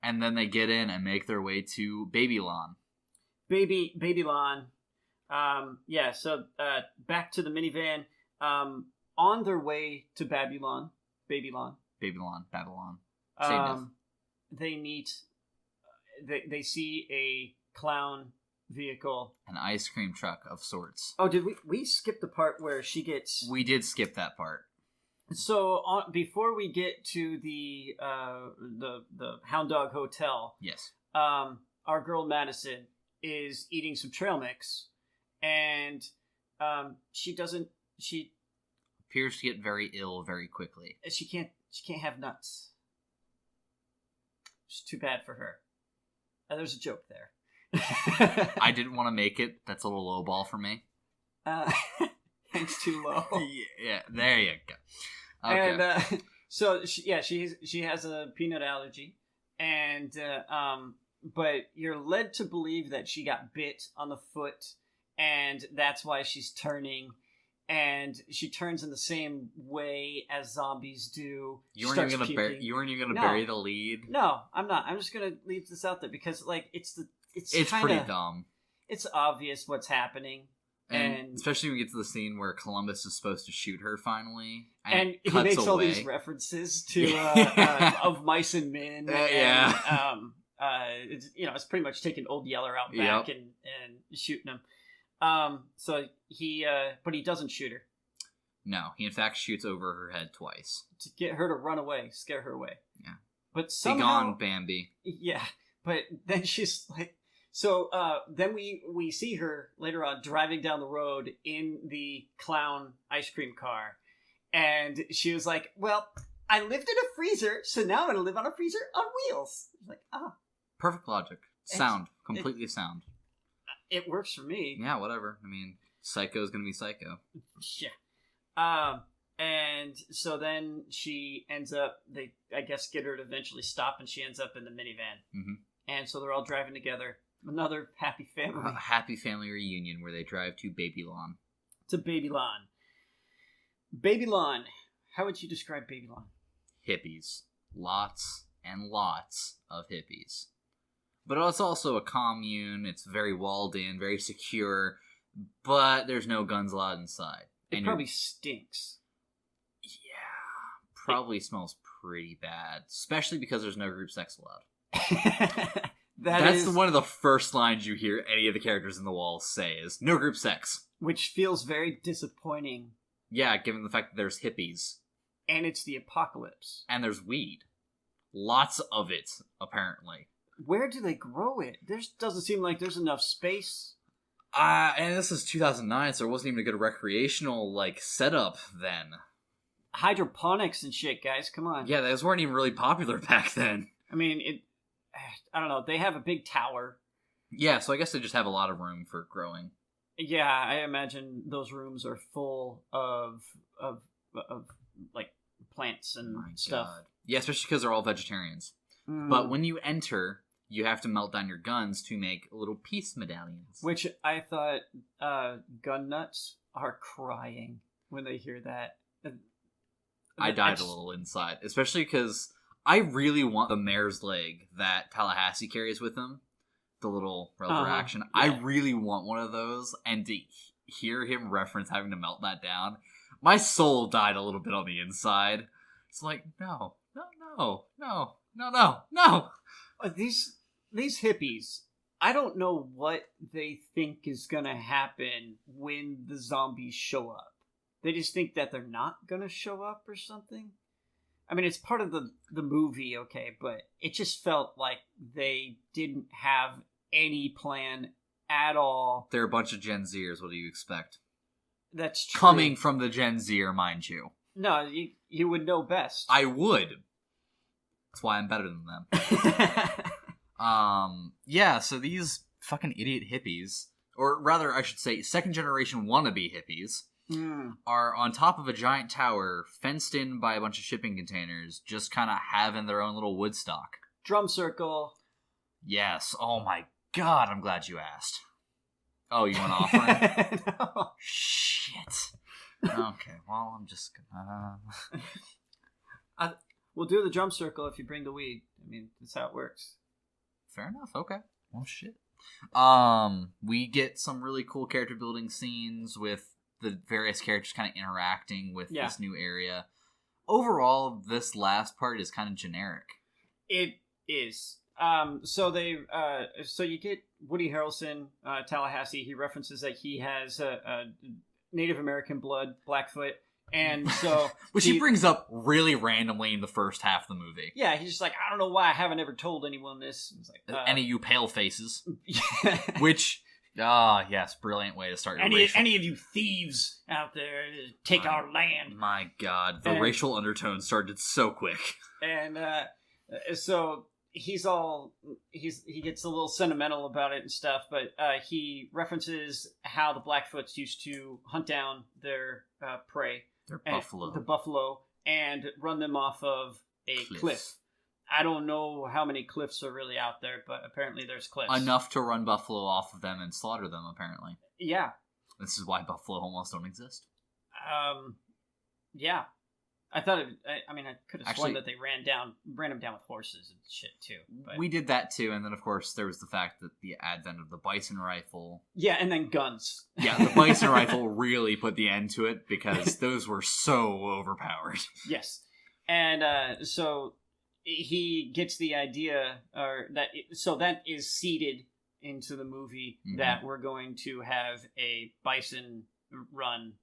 Speaker 2: And then they get in and make their way to BabyLand.
Speaker 1: BabyLand. So back to the minivan. On their way to Babylon. They meet. They see a clown vehicle,
Speaker 2: an ice cream truck of sorts.
Speaker 1: Oh, did we skip the part where she gets?
Speaker 2: We did skip that part.
Speaker 1: So before we get to the Hound Dog Hotel,
Speaker 2: Yes.
Speaker 1: Our girl Madison is eating some trail mix, and she
Speaker 2: Appears to get very ill very quickly.
Speaker 1: she can't have nuts. It's too bad for her. There's a joke there.
Speaker 2: I didn't want to make it. That's a little low ball for me.
Speaker 1: It's too low.
Speaker 2: Yeah, there you go. Okay.
Speaker 1: And so she has a peanut allergy, and but you're led to believe that she got bit on the foot, and that's why she's turning. And she turns in the same way as zombies do.
Speaker 2: You weren't even gonna bury the lead.
Speaker 1: No, I'm not. I'm just gonna leave this out there because, like, it's
Speaker 2: pretty dumb.
Speaker 1: It's obvious what's happening,
Speaker 2: and especially when we get to the scene where Columbus is supposed to shoot her finally,
Speaker 1: and he makes away all these references to of Mice and Men. It's pretty much taking Old Yeller out back and shooting him. So but he doesn't shoot her.
Speaker 2: No, he in fact shoots over her head twice
Speaker 1: to get her to run away, scare her away.
Speaker 2: Yeah,
Speaker 1: but somehow,
Speaker 2: be gone, Bambi.
Speaker 1: Yeah, but then she's like, so then we see her later on driving down the road in the clown ice cream car, and she was like, "Well, I lived in a freezer, so now I'm gonna live on a freezer on wheels." Like,
Speaker 2: perfect logic, completely sound.
Speaker 1: It works for me.
Speaker 2: Yeah, whatever. I mean, Psycho's gonna be Psycho.
Speaker 1: Yeah. And so then she ends up, they, I guess, get her to eventually stop, and she ends up in the minivan.
Speaker 2: Mm-hmm.
Speaker 1: And so they're all driving together. Another happy family.
Speaker 2: A happy family reunion where they drive to Babylon.
Speaker 1: To Babylon. Babylon. How would you describe Babylon?
Speaker 2: Hippies. Lots and lots of hippies. But it's also a commune. It's very walled in, very secure, but there's no guns allowed inside.
Speaker 1: It probably stinks.
Speaker 2: Yeah, probably smells pretty bad, especially because there's no group sex allowed. That's one of the first lines you hear any of the characters in the wall say is, no group sex.
Speaker 1: Which feels very disappointing.
Speaker 2: Yeah, given the fact that there's hippies.
Speaker 1: And it's the apocalypse.
Speaker 2: And there's weed. Lots of it, apparently.
Speaker 1: Where do they grow it? There doesn't seem like there's enough space.
Speaker 2: And this is 2009, so there wasn't even a good recreational, setup then.
Speaker 1: Hydroponics and shit, guys, come on.
Speaker 2: Yeah, those weren't even really popular back then.
Speaker 1: I mean, I don't know, they have a big tower.
Speaker 2: Yeah, so I guess they just have a lot of room for growing.
Speaker 1: Yeah, I imagine those rooms are full of plants and stuff. God.
Speaker 2: Yeah, especially because they're all vegetarians. But when you enter, you have to melt down your guns to make little peace medallions.
Speaker 1: Which I thought gun nuts are crying when they hear that.
Speaker 2: I died a little inside, especially because I really want the mare's leg that Tallahassee carries with him, the little rubber action. Yeah. I really want one of those, and to hear him reference having to melt that down, my soul died a little bit on the inside. It's like, no.
Speaker 1: These hippies, I don't know what they think is gonna happen when the zombies show up. They just think that they're not gonna show up or something. I mean, it's part of the movie, okay, but it just felt like they didn't have any plan at all.
Speaker 2: They're a bunch of Gen Zers. What do you expect?
Speaker 1: That's true.
Speaker 2: Coming from the Gen Zer, mind you.
Speaker 1: No, you would know best.
Speaker 2: I would. That's why I'm better than them. Yeah, so these fucking idiot hippies, or rather, I should say, second generation wannabe hippies, are on top of a giant tower, fenced in by a bunch of shipping containers, just kind of having their own little Woodstock.
Speaker 1: Drum circle.
Speaker 2: Yes. Oh my god, I'm glad you asked. Oh, you want to offer it?
Speaker 1: No.
Speaker 2: Shit. Okay, well, I'm just gonna...
Speaker 1: We'll do the drum circle if you bring the weed. I mean, that's how it works.
Speaker 2: Fair enough, okay. Well, shit. We get some really cool character building scenes with the various characters kind of interacting with this new area. Overall, this last part is kind of generic. It
Speaker 1: is. So you get Woody Harrelson, Tallahassee. He references that he has Native American blood, Blackfoot, And so...
Speaker 2: Which he brings up really randomly in the first half of the movie.
Speaker 1: Yeah, he's just like, I don't know why I haven't ever told anyone this. It's like,
Speaker 2: any of you pale faces. Which... yes, brilliant way to start your
Speaker 1: any of you thieves out there, take our land.
Speaker 2: My God, the racial undertone started so quick.
Speaker 1: And so he gets a little sentimental about it and stuff, but he references how the Blackfoots used to hunt down their prey,
Speaker 2: the
Speaker 1: buffalo, and run them off of a cliff. I don't know how many cliffs are really out there, but apparently there's cliffs.
Speaker 2: Enough to run buffalo off of them and slaughter them, apparently.
Speaker 1: Yeah.
Speaker 2: This is why buffalo almost don't exist.
Speaker 1: Yeah. I thought I could have sworn that they ran them down with horses and shit, too. But...
Speaker 2: We did that, too, and then, of course, there was the fact that the advent of the bison rifle...
Speaker 1: Yeah, and then guns.
Speaker 2: Yeah, the bison rifle really put the end to it, because those were so overpowered.
Speaker 1: Yes. And, so... he gets the idea, that is seeded into the movie that we're going to have a bison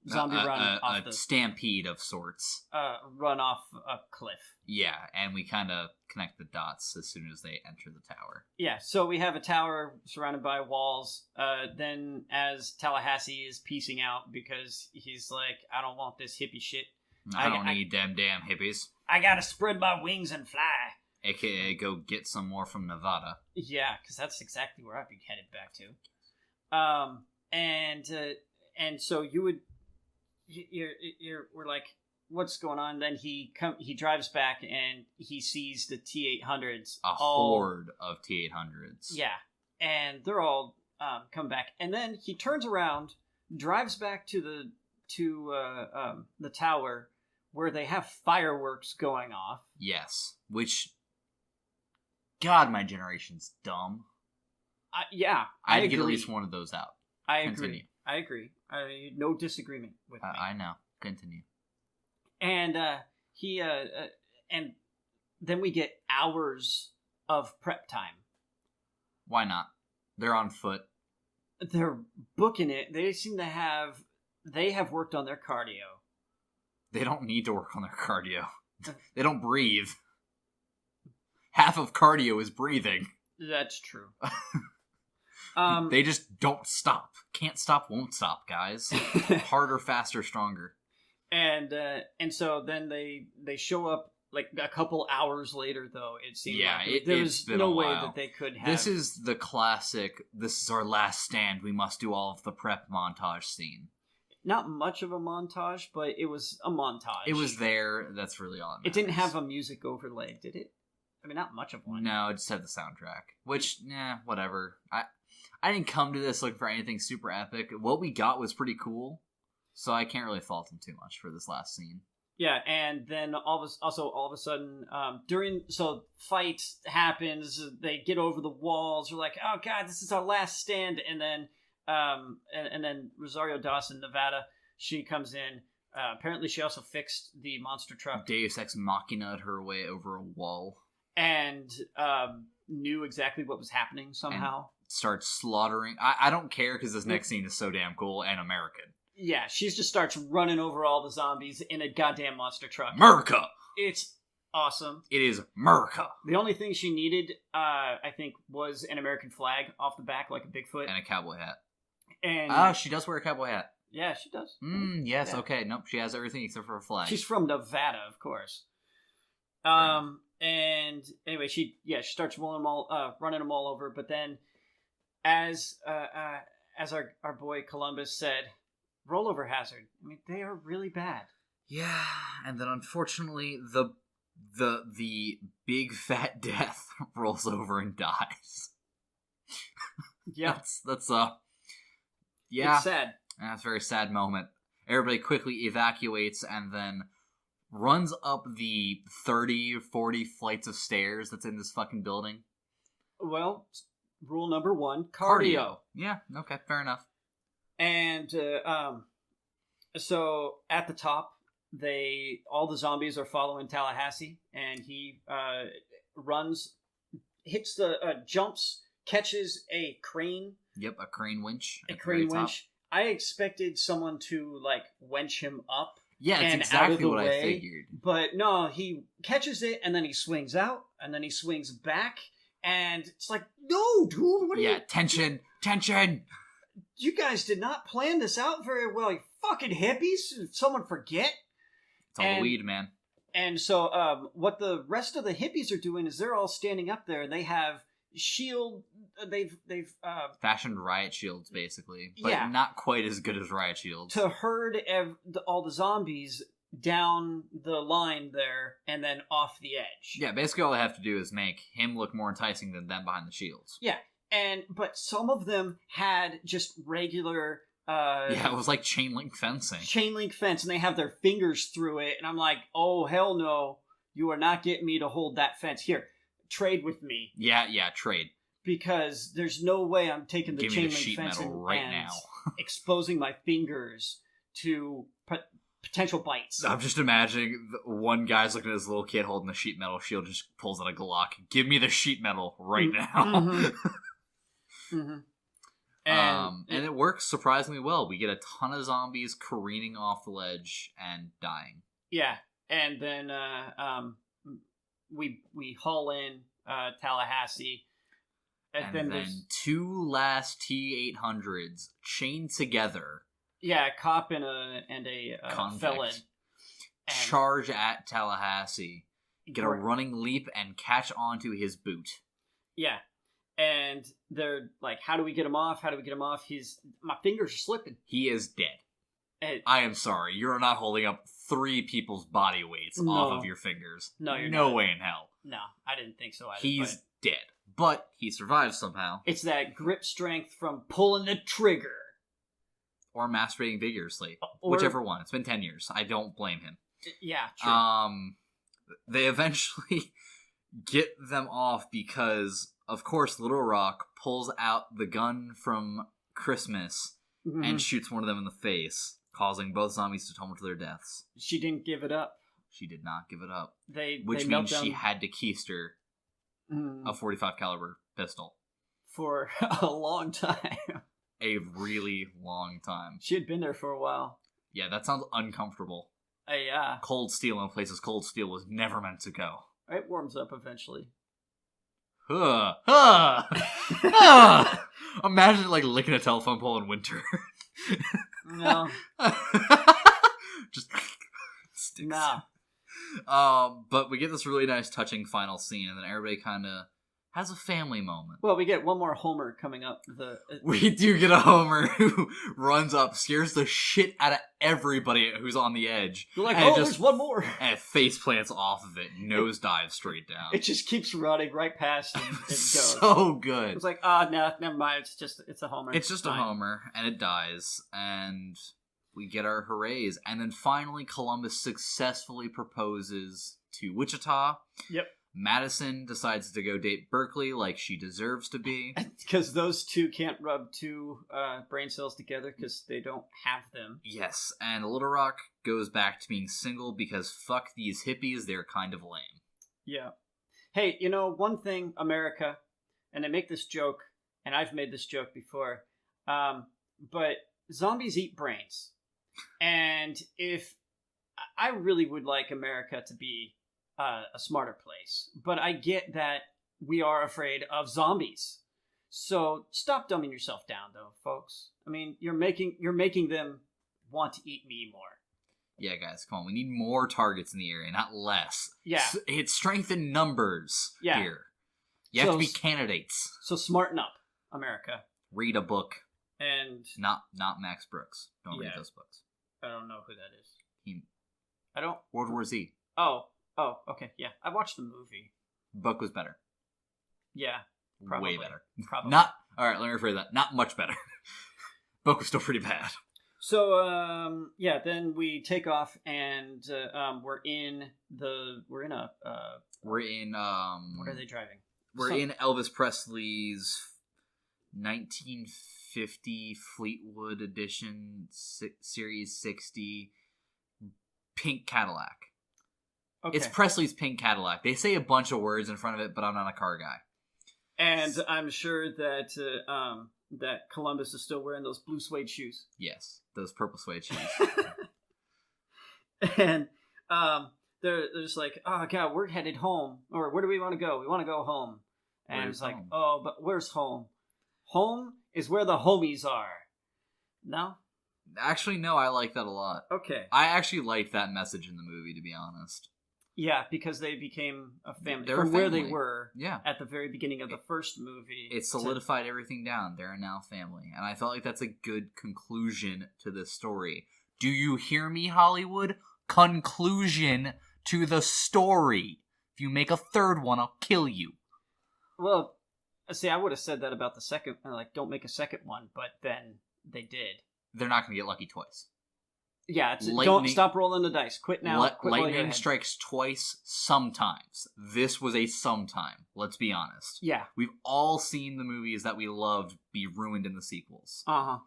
Speaker 1: zombie run off
Speaker 2: a stampede of sorts,
Speaker 1: run off a cliff.
Speaker 2: Yeah, and we kind of connect the dots as soon as they enter the tower.
Speaker 1: Yeah, so we have a tower surrounded by walls. Then as Tallahassee is piecing out because he's like, I don't want this hippie shit.
Speaker 2: I don't need them damn hippies. I
Speaker 1: gotta spread my wings and fly.
Speaker 2: AKA go get some more from Nevada.
Speaker 1: Yeah, because that's exactly where I'd be headed back to. And so we're like, what's going on? Then he drives back and he sees the T-800s.
Speaker 2: A horde of T-800s.
Speaker 1: Yeah, and they're all come back. And then he turns around, drives back to the tower, where they have fireworks going off.
Speaker 2: Yes, which, God, my generation's dumb.
Speaker 1: Yeah,
Speaker 2: I'd
Speaker 1: agree.
Speaker 2: get at least one of those out.
Speaker 1: I agree. No disagreement with me.
Speaker 2: I know. Continue.
Speaker 1: And and then we get hours of prep time.
Speaker 2: Why not? They're on foot.
Speaker 1: They're booking it. They seem to have. They have worked on their cardio.
Speaker 2: They don't need to work on their cardio. They don't breathe. Half of cardio is breathing.
Speaker 1: That's true.
Speaker 2: They just don't stop. Can't stop, won't stop, guys. Harder, faster, stronger.
Speaker 1: And so then they show up like a couple hours later, though, it seemed like. There's no way that they could have...
Speaker 2: This is the classic, this is our last stand, we must do all of the prep montage scene.
Speaker 1: Not much of a montage, but it was a montage.
Speaker 2: It was there. That's really all it matters.
Speaker 1: It didn't have a music overlay, did it? I mean, not much of one.
Speaker 2: No, it just had the soundtrack. Which, whatever. I didn't come to this looking for anything super epic. What we got was pretty cool, so I can't really fault him too much for this last scene.
Speaker 1: Yeah, and then all of a sudden, fight happens. They get over the walls. We're like, oh god, this is our last stand, and then. And then Rosario Dawson, Nevada, she comes in. Apparently, she also fixed the monster truck.
Speaker 2: Deus Ex Machina her way over a wall.
Speaker 1: And knew exactly what was happening somehow. And
Speaker 2: starts slaughtering. I don't care because this next scene is so damn cool and American.
Speaker 1: Yeah, she just starts running over all the zombies in a goddamn monster truck.
Speaker 2: America!
Speaker 1: It's awesome.
Speaker 2: It is America.
Speaker 1: The only thing she needed, I think, was an American flag off the back, like a Bigfoot.
Speaker 2: And a cowboy hat.
Speaker 1: And
Speaker 2: she does wear a cowboy hat.
Speaker 1: Yeah, she does.
Speaker 2: Yes,
Speaker 1: yeah.
Speaker 2: Okay. Nope, she has everything except for a flag.
Speaker 1: She's from Nevada, of course. And anyway, she starts running them all over. But then, as our boy Columbus said, rollover hazard. I mean, they are really bad. Yeah,
Speaker 2: and then unfortunately, the big fat death rolls over and dies.
Speaker 1: Yeah,
Speaker 2: that's
Speaker 1: yeah, it's sad.
Speaker 2: That's a very sad moment. Everybody quickly evacuates and then runs up the 30, 40 flights of stairs that's in this fucking building.
Speaker 1: Well, rule number 1, cardio.
Speaker 2: Yeah, okay, fair enough.
Speaker 1: And so at the top, all the zombies are following Tallahassee, and he hits jumps, catches a crane.
Speaker 2: Yep, a crane winch.
Speaker 1: A crane winch. I expected someone to, wench him up.
Speaker 2: Yeah, it's
Speaker 1: and
Speaker 2: exactly
Speaker 1: out of the
Speaker 2: what
Speaker 1: way.
Speaker 2: I figured.
Speaker 1: But no, he catches it, and then he swings out, and then he swings back, and it's like, no, dude, what are you...
Speaker 2: tension!
Speaker 1: You guys did not plan this out very well, you fucking hippies. Did someone forget?
Speaker 2: It's all the weed, man.
Speaker 1: And so what the rest of the hippies are doing is they're all standing up there, and they have they've
Speaker 2: fashioned riot shields, basically, but not quite as good as riot shields.
Speaker 1: To herd all the zombies down the line there, and then off the edge.
Speaker 2: Yeah, basically all they have to do is make him look more enticing than them behind the shields.
Speaker 1: Yeah, but some of them had just regular...
Speaker 2: it was like chain link fencing.
Speaker 1: Chain link fence, and they have their fingers through it, and I'm like, oh, hell no, you are not getting me to hold that fence. Here, trade with me.
Speaker 2: Yeah, trade.
Speaker 1: Because there's no way I'm taking the
Speaker 2: Give
Speaker 1: chain
Speaker 2: me the
Speaker 1: link
Speaker 2: sheet
Speaker 1: fence
Speaker 2: metal right now.
Speaker 1: exposing my fingers to potential bites.
Speaker 2: I'm just imagining one guy's looking at his little kid holding the sheet metal shield, just pulls out a Glock. Give me the sheet metal right now.
Speaker 1: Mm-hmm. Mm-hmm.
Speaker 2: And it works surprisingly well. We get a ton of zombies careening off the ledge and dying. Yeah, and then we haul in Tallahassee, and then two last T-800s chained together. Yeah, a cop and a felon charge at Tallahassee, get a running leap, and catch onto his boot. Yeah. And they're like, how do we get him off? How do we get him off? My fingers are slipping. He is dead. I am sorry. You're not holding up 3 people's body weights off of your fingers. No, you're not. No way in hell. No, I didn't think so either. He's dead. But he survives somehow. It's that grip strength from pulling the trigger. Or masturbating vigorously. Whichever one. It's been 10 years. I don't blame him. Yeah, true. They eventually get them off because... Of course, Little Rock pulls out the gun from Christmas and shoots one of them in the face, causing both zombies to tumble to their deaths. She didn't give it up. She did not give it up. Which means she had to keister a .45 caliber pistol. For a long time. A really long time. She had been there for a while. Yeah, that sounds uncomfortable. Yeah. Cold steel in places cold steel was never meant to go. It warms up eventually. Imagine like licking a telephone pole in winter. No. Just sticks. No. But we get this really nice touching final scene, and then everybody kind of has a family moment. Well, we get one more Homer coming up. We do get a Homer who runs up, scares the shit out of everybody who's on the edge. You're like, there's one more. And face plants off of it, nose dives straight down. It just keeps running right past and it goes. So good. It's like, no, never mind. It's a Homer. It's just a Homer, and it dies, and we get our hoorays. And then finally, Columbus successfully proposes to Wichita. Yep. Madison decides to go date Berkeley like she deserves to be. Because those two can't rub two brain cells together because they don't have them. Yes, and Little Rock goes back to being single because fuck these hippies, they're kind of lame. Yeah. Hey, one thing, America, and I make this joke, and I've made this joke before, but zombies eat brains. And if I really would like America to be a smarter place, but I get that we are afraid of zombies. So stop dumbing yourself down, though, folks. I mean, you're making them want to eat me more. Yeah, guys, come on. We need more targets in the area, not less. Yeah, it's strength in numbers here. You have to be candidates. So smarten up, America. Read a book, and not Max Brooks. Don't read those books. I don't know who that is. I don't. World War Z. Oh, okay, yeah. I watched the movie. Book was better. Yeah, probably. Way better. Probably. Alright, let me rephrase that. Not much better. Book was still pretty bad. So, then we take off and what are they driving? We're in Elvis Presley's 1950 Fleetwood Edition Series 60 pink Cadillac. Okay. It's Presley's pink Cadillac. They say a bunch of words in front of it, but I'm not a car guy. And I'm sure that that Columbus is still wearing those blue suede shoes. Yes, those purple suede shoes.
Speaker 1: And they're just like, oh god, we're headed home, or where do we want to go? We want to go home. And
Speaker 2: Where's
Speaker 1: it's like,
Speaker 2: home?
Speaker 1: oh, but where's home? Home is where the homies are. No?
Speaker 2: Actually, no, I like that a lot.
Speaker 1: Okay.
Speaker 2: I actually liked that message in the movie, to be honest.
Speaker 1: Yeah, because they became a family.
Speaker 2: They're
Speaker 1: From
Speaker 2: a
Speaker 1: where they
Speaker 2: family.
Speaker 1: were
Speaker 2: Yeah.
Speaker 1: at the very beginning of the first movie.
Speaker 2: It solidified everything down. They're now family. And I felt like that's a good conclusion to this story. Do you hear me, Hollywood? Conclusion to the story. If you make a third one, I'll kill you.
Speaker 1: Well, see, I would have said that about the second, like, don't make a second one, but then they did.
Speaker 2: They're not going to get lucky twice.
Speaker 1: Yeah, don't stop rolling the dice. Quit now. Quit
Speaker 2: lightning strikes twice sometimes. This was a sometime, let's be honest.
Speaker 1: Yeah.
Speaker 2: We've all seen the movies that we loved be ruined in the sequels.
Speaker 1: Uh-huh.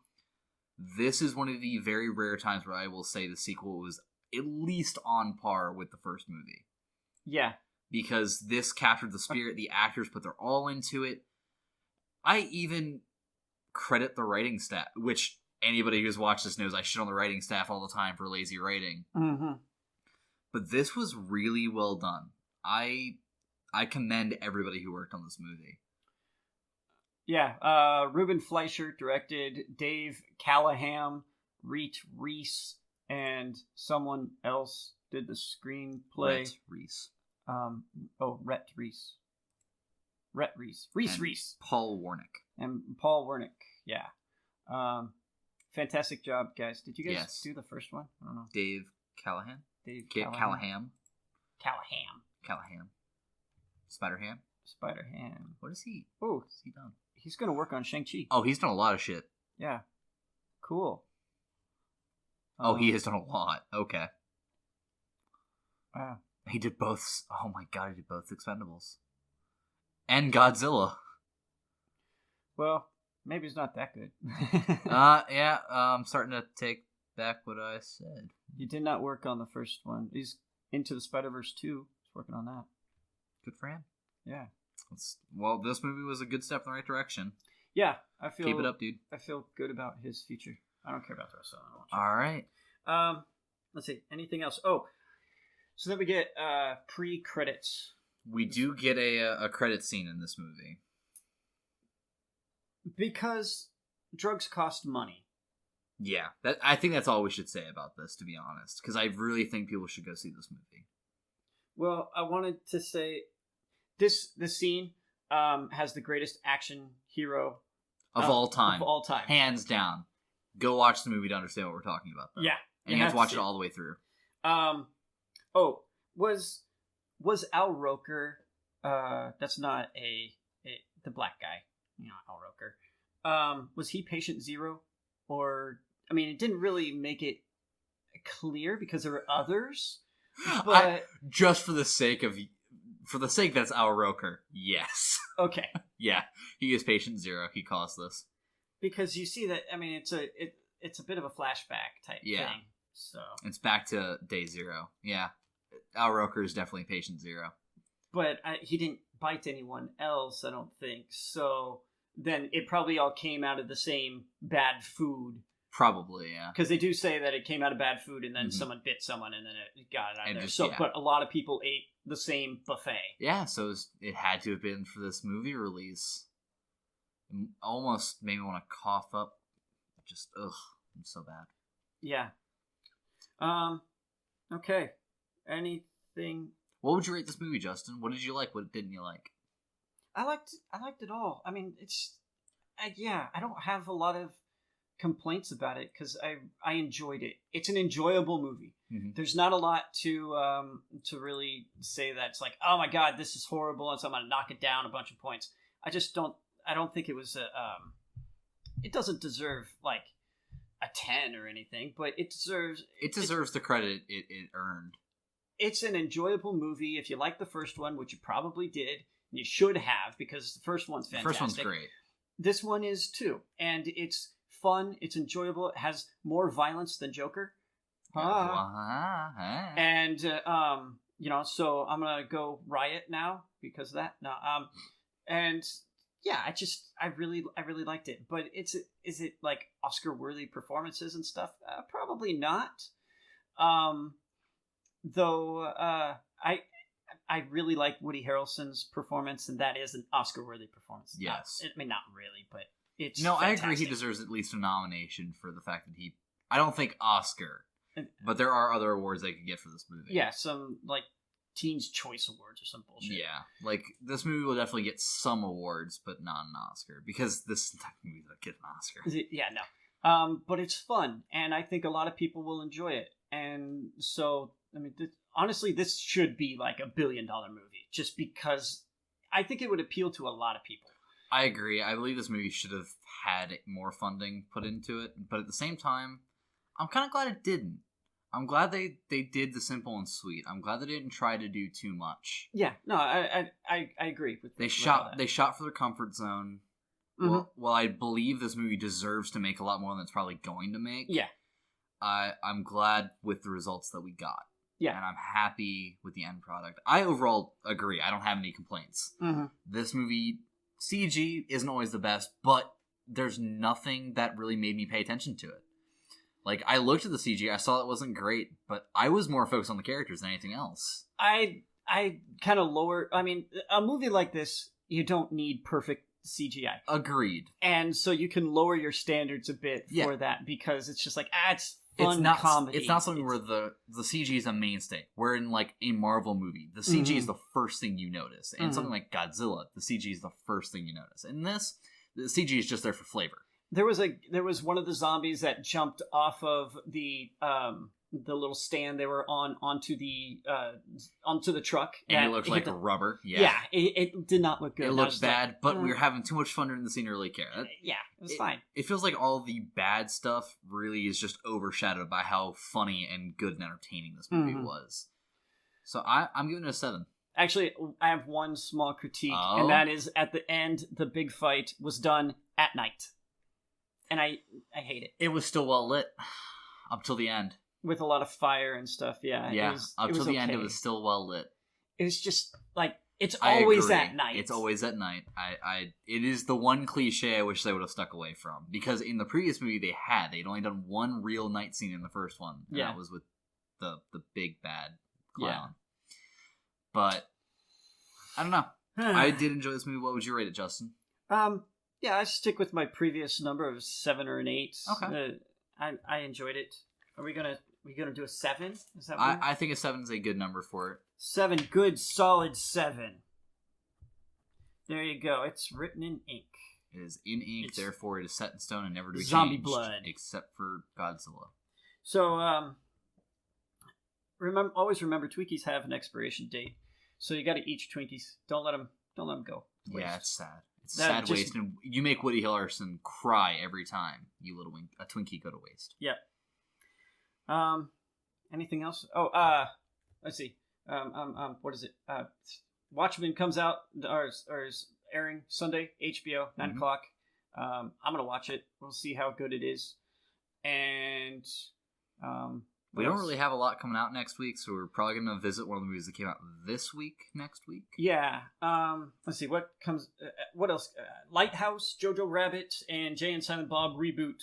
Speaker 2: This is one of the very rare times where I will say the sequel was at least on par with the first movie.
Speaker 1: Yeah.
Speaker 2: Because this captured the spirit, the actors put their all into it. I even credit the writing staff, which anybody who's watched this knows I shit on the writing staff all the time for lazy writing.
Speaker 1: Mm-hmm.
Speaker 2: But this was really well done. I commend everybody who worked on this movie.
Speaker 1: Yeah, Ruben Fleischer directed, Dave Callahan, Reese, and someone else did the screenplay.
Speaker 2: Rhett Reese.
Speaker 1: Rhett Reese. Rhett Reese. Reese.
Speaker 2: Paul Warnick.
Speaker 1: And Paul Wernick, yeah. Fantastic job, guys. Did you guys do the first one? I don't know.
Speaker 2: Dave Callahan?
Speaker 1: Callahan. Spider-Ham.
Speaker 2: What is he?
Speaker 1: Oh,
Speaker 2: What's he done?
Speaker 1: He's going to work on Shang-Chi.
Speaker 2: Oh, he's done a lot of shit.
Speaker 1: Yeah. Cool.
Speaker 2: He has done a lot. Okay.
Speaker 1: Wow.
Speaker 2: He did both. Oh my god, he did both Expendables. And Godzilla.
Speaker 1: Well, maybe it's not that good.
Speaker 2: Yeah, I'm starting to take back what I said.
Speaker 1: He did not work on the first one. He's Into the Spider-Verse 2. He's working on that.
Speaker 2: Good for him.
Speaker 1: Yeah.
Speaker 2: Well, this movie was a good step in the right direction.
Speaker 1: Yeah,
Speaker 2: Keep it up, dude.
Speaker 1: I feel good about his future. I don't care about the rest of it.
Speaker 2: All right.
Speaker 1: Let's see. Anything else? Oh, so then we get pre-credits.
Speaker 2: We do get a credit scene in this movie.
Speaker 1: Because drugs cost money.
Speaker 2: Yeah, I think that's all we should say about this, to be honest. Because I really think people should go see this movie.
Speaker 1: Well, I wanted to say this scene has the greatest action hero
Speaker 2: of all time.
Speaker 1: Of all time.
Speaker 2: Hands down. Go watch the movie to understand what we're talking about, though.
Speaker 1: Yeah.
Speaker 2: And you have to watch it all the way through.
Speaker 1: Was Al Roker, that's not the black guy, Al Roker. Was he patient zero? Or, I mean, it didn't really make it clear because there were others. But
Speaker 2: just for the sake that's Al Roker, yes.
Speaker 1: Okay.
Speaker 2: Yeah, he is patient zero. He caused this.
Speaker 1: Because you see that, I mean, it's a bit of a flashback type thing. So
Speaker 2: it's back to day zero. Yeah, Al Roker is definitely patient zero.
Speaker 1: But he didn't bite anyone else, I don't think. So then it probably all came out of the same bad food.
Speaker 2: Probably, yeah.
Speaker 1: Because they do say that it came out of bad food, and then someone bit someone, and then it got out of there. But a lot of people ate the same buffet.
Speaker 2: Yeah, so it had to have been for this movie release. It almost made me want to cough up. Just, it's so bad.
Speaker 1: Yeah. Okay. Anything?
Speaker 2: What would you rate this movie, Justin? What did you like? What didn't you like?
Speaker 1: I liked it all. I mean, I don't have a lot of complaints about it because I enjoyed it. It's an enjoyable movie. Mm-hmm. There's not a lot to really say that it's like, oh my god, this is horrible, and so I'm gonna knock it down a bunch of points. I don't think it was it doesn't deserve like a 10 or anything, but it deserves
Speaker 2: the credit it earned.
Speaker 1: It's an enjoyable movie. If you like the first one, which you probably did, you should have, because the first one's fantastic.
Speaker 2: The first one's great.
Speaker 1: This one is too, and it's fun. It's enjoyable. It has more violence than Joker. And so I'm gonna go riot now because of that. No, and yeah, I really liked it. But is it like Oscar worthy performances and stuff? Probably not. though I really like Woody Harrelson's performance, and that is an Oscar-worthy performance.
Speaker 2: Yes.
Speaker 1: I mean, not really, but it's
Speaker 2: No,
Speaker 1: fantastic.
Speaker 2: I agree he deserves at least a nomination for the fact that I don't think Oscar, but there are other awards they could get for this movie.
Speaker 1: Yeah, some, like, Teen's Choice Awards or some bullshit.
Speaker 2: Yeah, like, this movie will definitely get some awards, but not an Oscar, because this movie will get an Oscar.
Speaker 1: Yeah, no. But it's fun, and I think a lot of people will enjoy it. And so, I mean, honestly, this should be like $1 billion movie, just because I think it would appeal to a lot of people.
Speaker 2: I agree. I believe this movie should have had more funding put into it, but at the same time, I'm kind of glad it didn't. I'm glad they did the simple and sweet. I'm glad they didn't try to do too much.
Speaker 1: Yeah, no, I agree with
Speaker 2: they
Speaker 1: with
Speaker 2: shot
Speaker 1: all that.
Speaker 2: they shot for their comfort zone.
Speaker 1: Mhm.
Speaker 2: Well, I believe this movie deserves to make a lot more than it's probably going to make.
Speaker 1: Yeah.
Speaker 2: I'm glad with the results that we got.
Speaker 1: Yeah.
Speaker 2: And I'm happy with the end product. I overall agree. I don't have any complaints.
Speaker 1: Mm-hmm.
Speaker 2: This movie, CG isn't always the best, but there's nothing that really made me pay attention to it. Like, I looked at the CG, I saw it wasn't great, but I was more focused on the characters than anything else.
Speaker 1: I kind of lower. I mean, a movie like this, you don't need perfect CGI.
Speaker 2: Agreed.
Speaker 1: And so you can lower your standards a bit for that, because it's just like, it's fun comedy.
Speaker 2: It's not something where the CG is a mainstay. Where in, like, a Marvel movie, the CG is the first thing you notice. And something like Godzilla, the CG is the first thing you notice. In this, the CG is just there for flavor.
Speaker 1: There was one of the zombies that jumped off of the little stand they were on onto the truck,
Speaker 2: and it looked like rubber.
Speaker 1: Yeah, it did not look good.
Speaker 2: It looked bad, but we were having too much fun during the scene to really care.
Speaker 1: Yeah, it was fine.
Speaker 2: It feels like all the bad stuff really is just overshadowed by how funny and good and entertaining this movie was. So I'm giving it a 7.
Speaker 1: Actually, I have one small critique, and that is at the end, the big fight was done at night. And I hate it.
Speaker 2: It was still well lit up till the end.
Speaker 1: With a lot of fire and stuff, yeah.
Speaker 2: Yeah, up till the end, it was still well lit.
Speaker 1: It was just, like, it's always at night.
Speaker 2: It's always at night. It is the one cliche I wish they would have stuck away from. Because in the previous movie, they'd only done one real night scene in the first one. And that was with the big bad clown.
Speaker 1: Yeah.
Speaker 2: But, I don't know. I did enjoy this movie. What would you rate it, Justin?
Speaker 1: Yeah, I stick with my previous number of 7 or an 8.
Speaker 2: Okay.
Speaker 1: I enjoyed it. Are we gonna do a 7? Is that
Speaker 2: I think a 7 is a good number for it.
Speaker 1: 7, good, solid 7. There you go. It's written in ink.
Speaker 2: It is in ink, therefore it is set in stone and never to be
Speaker 1: zombie
Speaker 2: changed,
Speaker 1: blood,
Speaker 2: except for Godzilla.
Speaker 1: So, always remember Twinkies have an expiration date. So you got to eat your Twinkies. Don't let them go. Waste.
Speaker 2: Yeah, it's sad. It's a sad waste, and you make Woody Harrelson cry every time a Twinkie go to waste.
Speaker 1: Yep. Anything else? Oh, let's see. What is it? Watchmen comes out, or is airing Sunday, HBO, 9 o'clock. I'm gonna watch it. We'll see how good it is. And
Speaker 2: we don't really have a lot coming out next week, so we're probably gonna visit one of the movies that came out this week. Next week.
Speaker 1: Yeah. Let's see what comes. What else? Lighthouse, Jojo Rabbit, and Jay and Silent Bob reboot.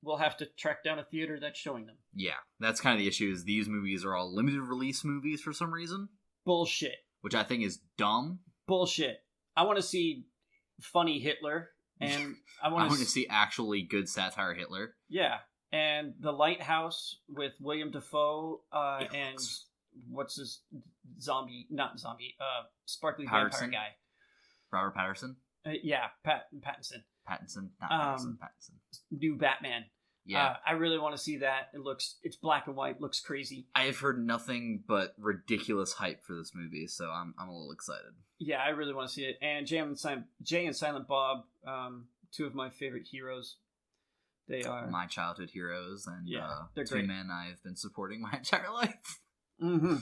Speaker 1: We'll have to track down a theater that's showing them.
Speaker 2: Yeah, that's kind of the issue. Is these movies are all limited release movies for some reason.
Speaker 1: Bullshit.
Speaker 2: Which I think is dumb.
Speaker 1: Bullshit. I want to see funny Hitler, and I want to
Speaker 2: see actually good satire Hitler.
Speaker 1: Yeah, and The Lighthouse with William Dafoe and what's his sparkly vampire guy.
Speaker 2: Robert Pattinson.
Speaker 1: Yeah, Pattinson.
Speaker 2: Pattinson.
Speaker 1: New Batman.
Speaker 2: Yeah,
Speaker 1: I really want to see that. It's black and white, looks crazy.
Speaker 2: I have heard nothing but ridiculous hype for this movie, so I'm a little excited.
Speaker 1: Yeah, I really want to see it. And Jay and Silent Bob, 2 of my favorite heroes. They are
Speaker 2: my childhood heroes, and
Speaker 1: they're
Speaker 2: 2
Speaker 1: great.
Speaker 2: men I've been supporting my entire life.
Speaker 1: Mm-hmm.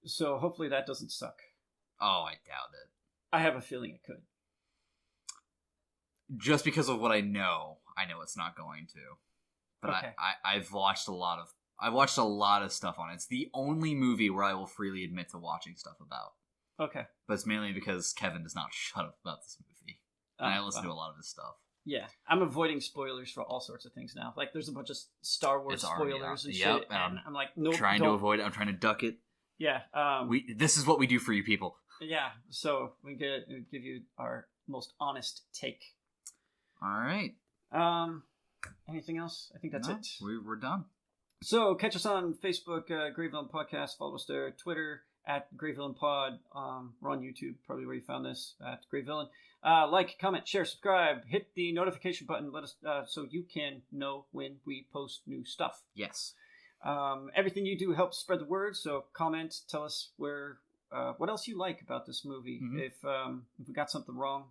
Speaker 1: So hopefully that doesn't suck.
Speaker 2: Oh, I doubt it.
Speaker 1: I have a feeling it could.
Speaker 2: Just because of what I know it's not going to. But okay. I've watched a lot of stuff on it. It's the only movie where I will freely admit to watching stuff about.
Speaker 1: Okay.
Speaker 2: But it's mainly because Kevin does not shut up about this movie. And I listen to a lot of his stuff.
Speaker 1: Yeah, I'm avoiding spoilers for all sorts of things now. Like, there's a bunch of Star Wars spoilers and shit, and I'm like, nope.
Speaker 2: Trying to avoid it. I'm trying to duck it.
Speaker 1: Yeah.
Speaker 2: This is what we do for you people.
Speaker 1: Yeah, so we give you our most honest take.
Speaker 2: All right.
Speaker 1: Anything else? I think that's it.
Speaker 2: We're done.
Speaker 1: So catch us on Facebook, GreyVillain Podcast. Follow us there. Twitter at GreyVillain Pod. We're on YouTube, probably where you found this at GreyVillain. Like, comment, share, subscribe. Hit the notification button. Let us so you can know when we post new stuff.
Speaker 2: Yes.
Speaker 1: Everything you do helps spread the word. So comment, tell us what else you like about this movie.
Speaker 2: Mm-hmm.
Speaker 1: If we got something wrong,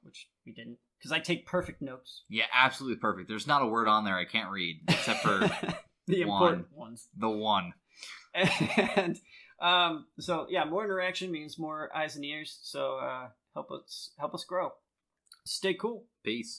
Speaker 1: which we didn't, because I take perfect notes.
Speaker 2: Yeah, absolutely perfect. There's not a word on there I can't read except for
Speaker 1: the important ones.
Speaker 2: The one.
Speaker 1: And so yeah, more interaction means more eyes and ears. So help us grow. Stay cool.
Speaker 2: Peace.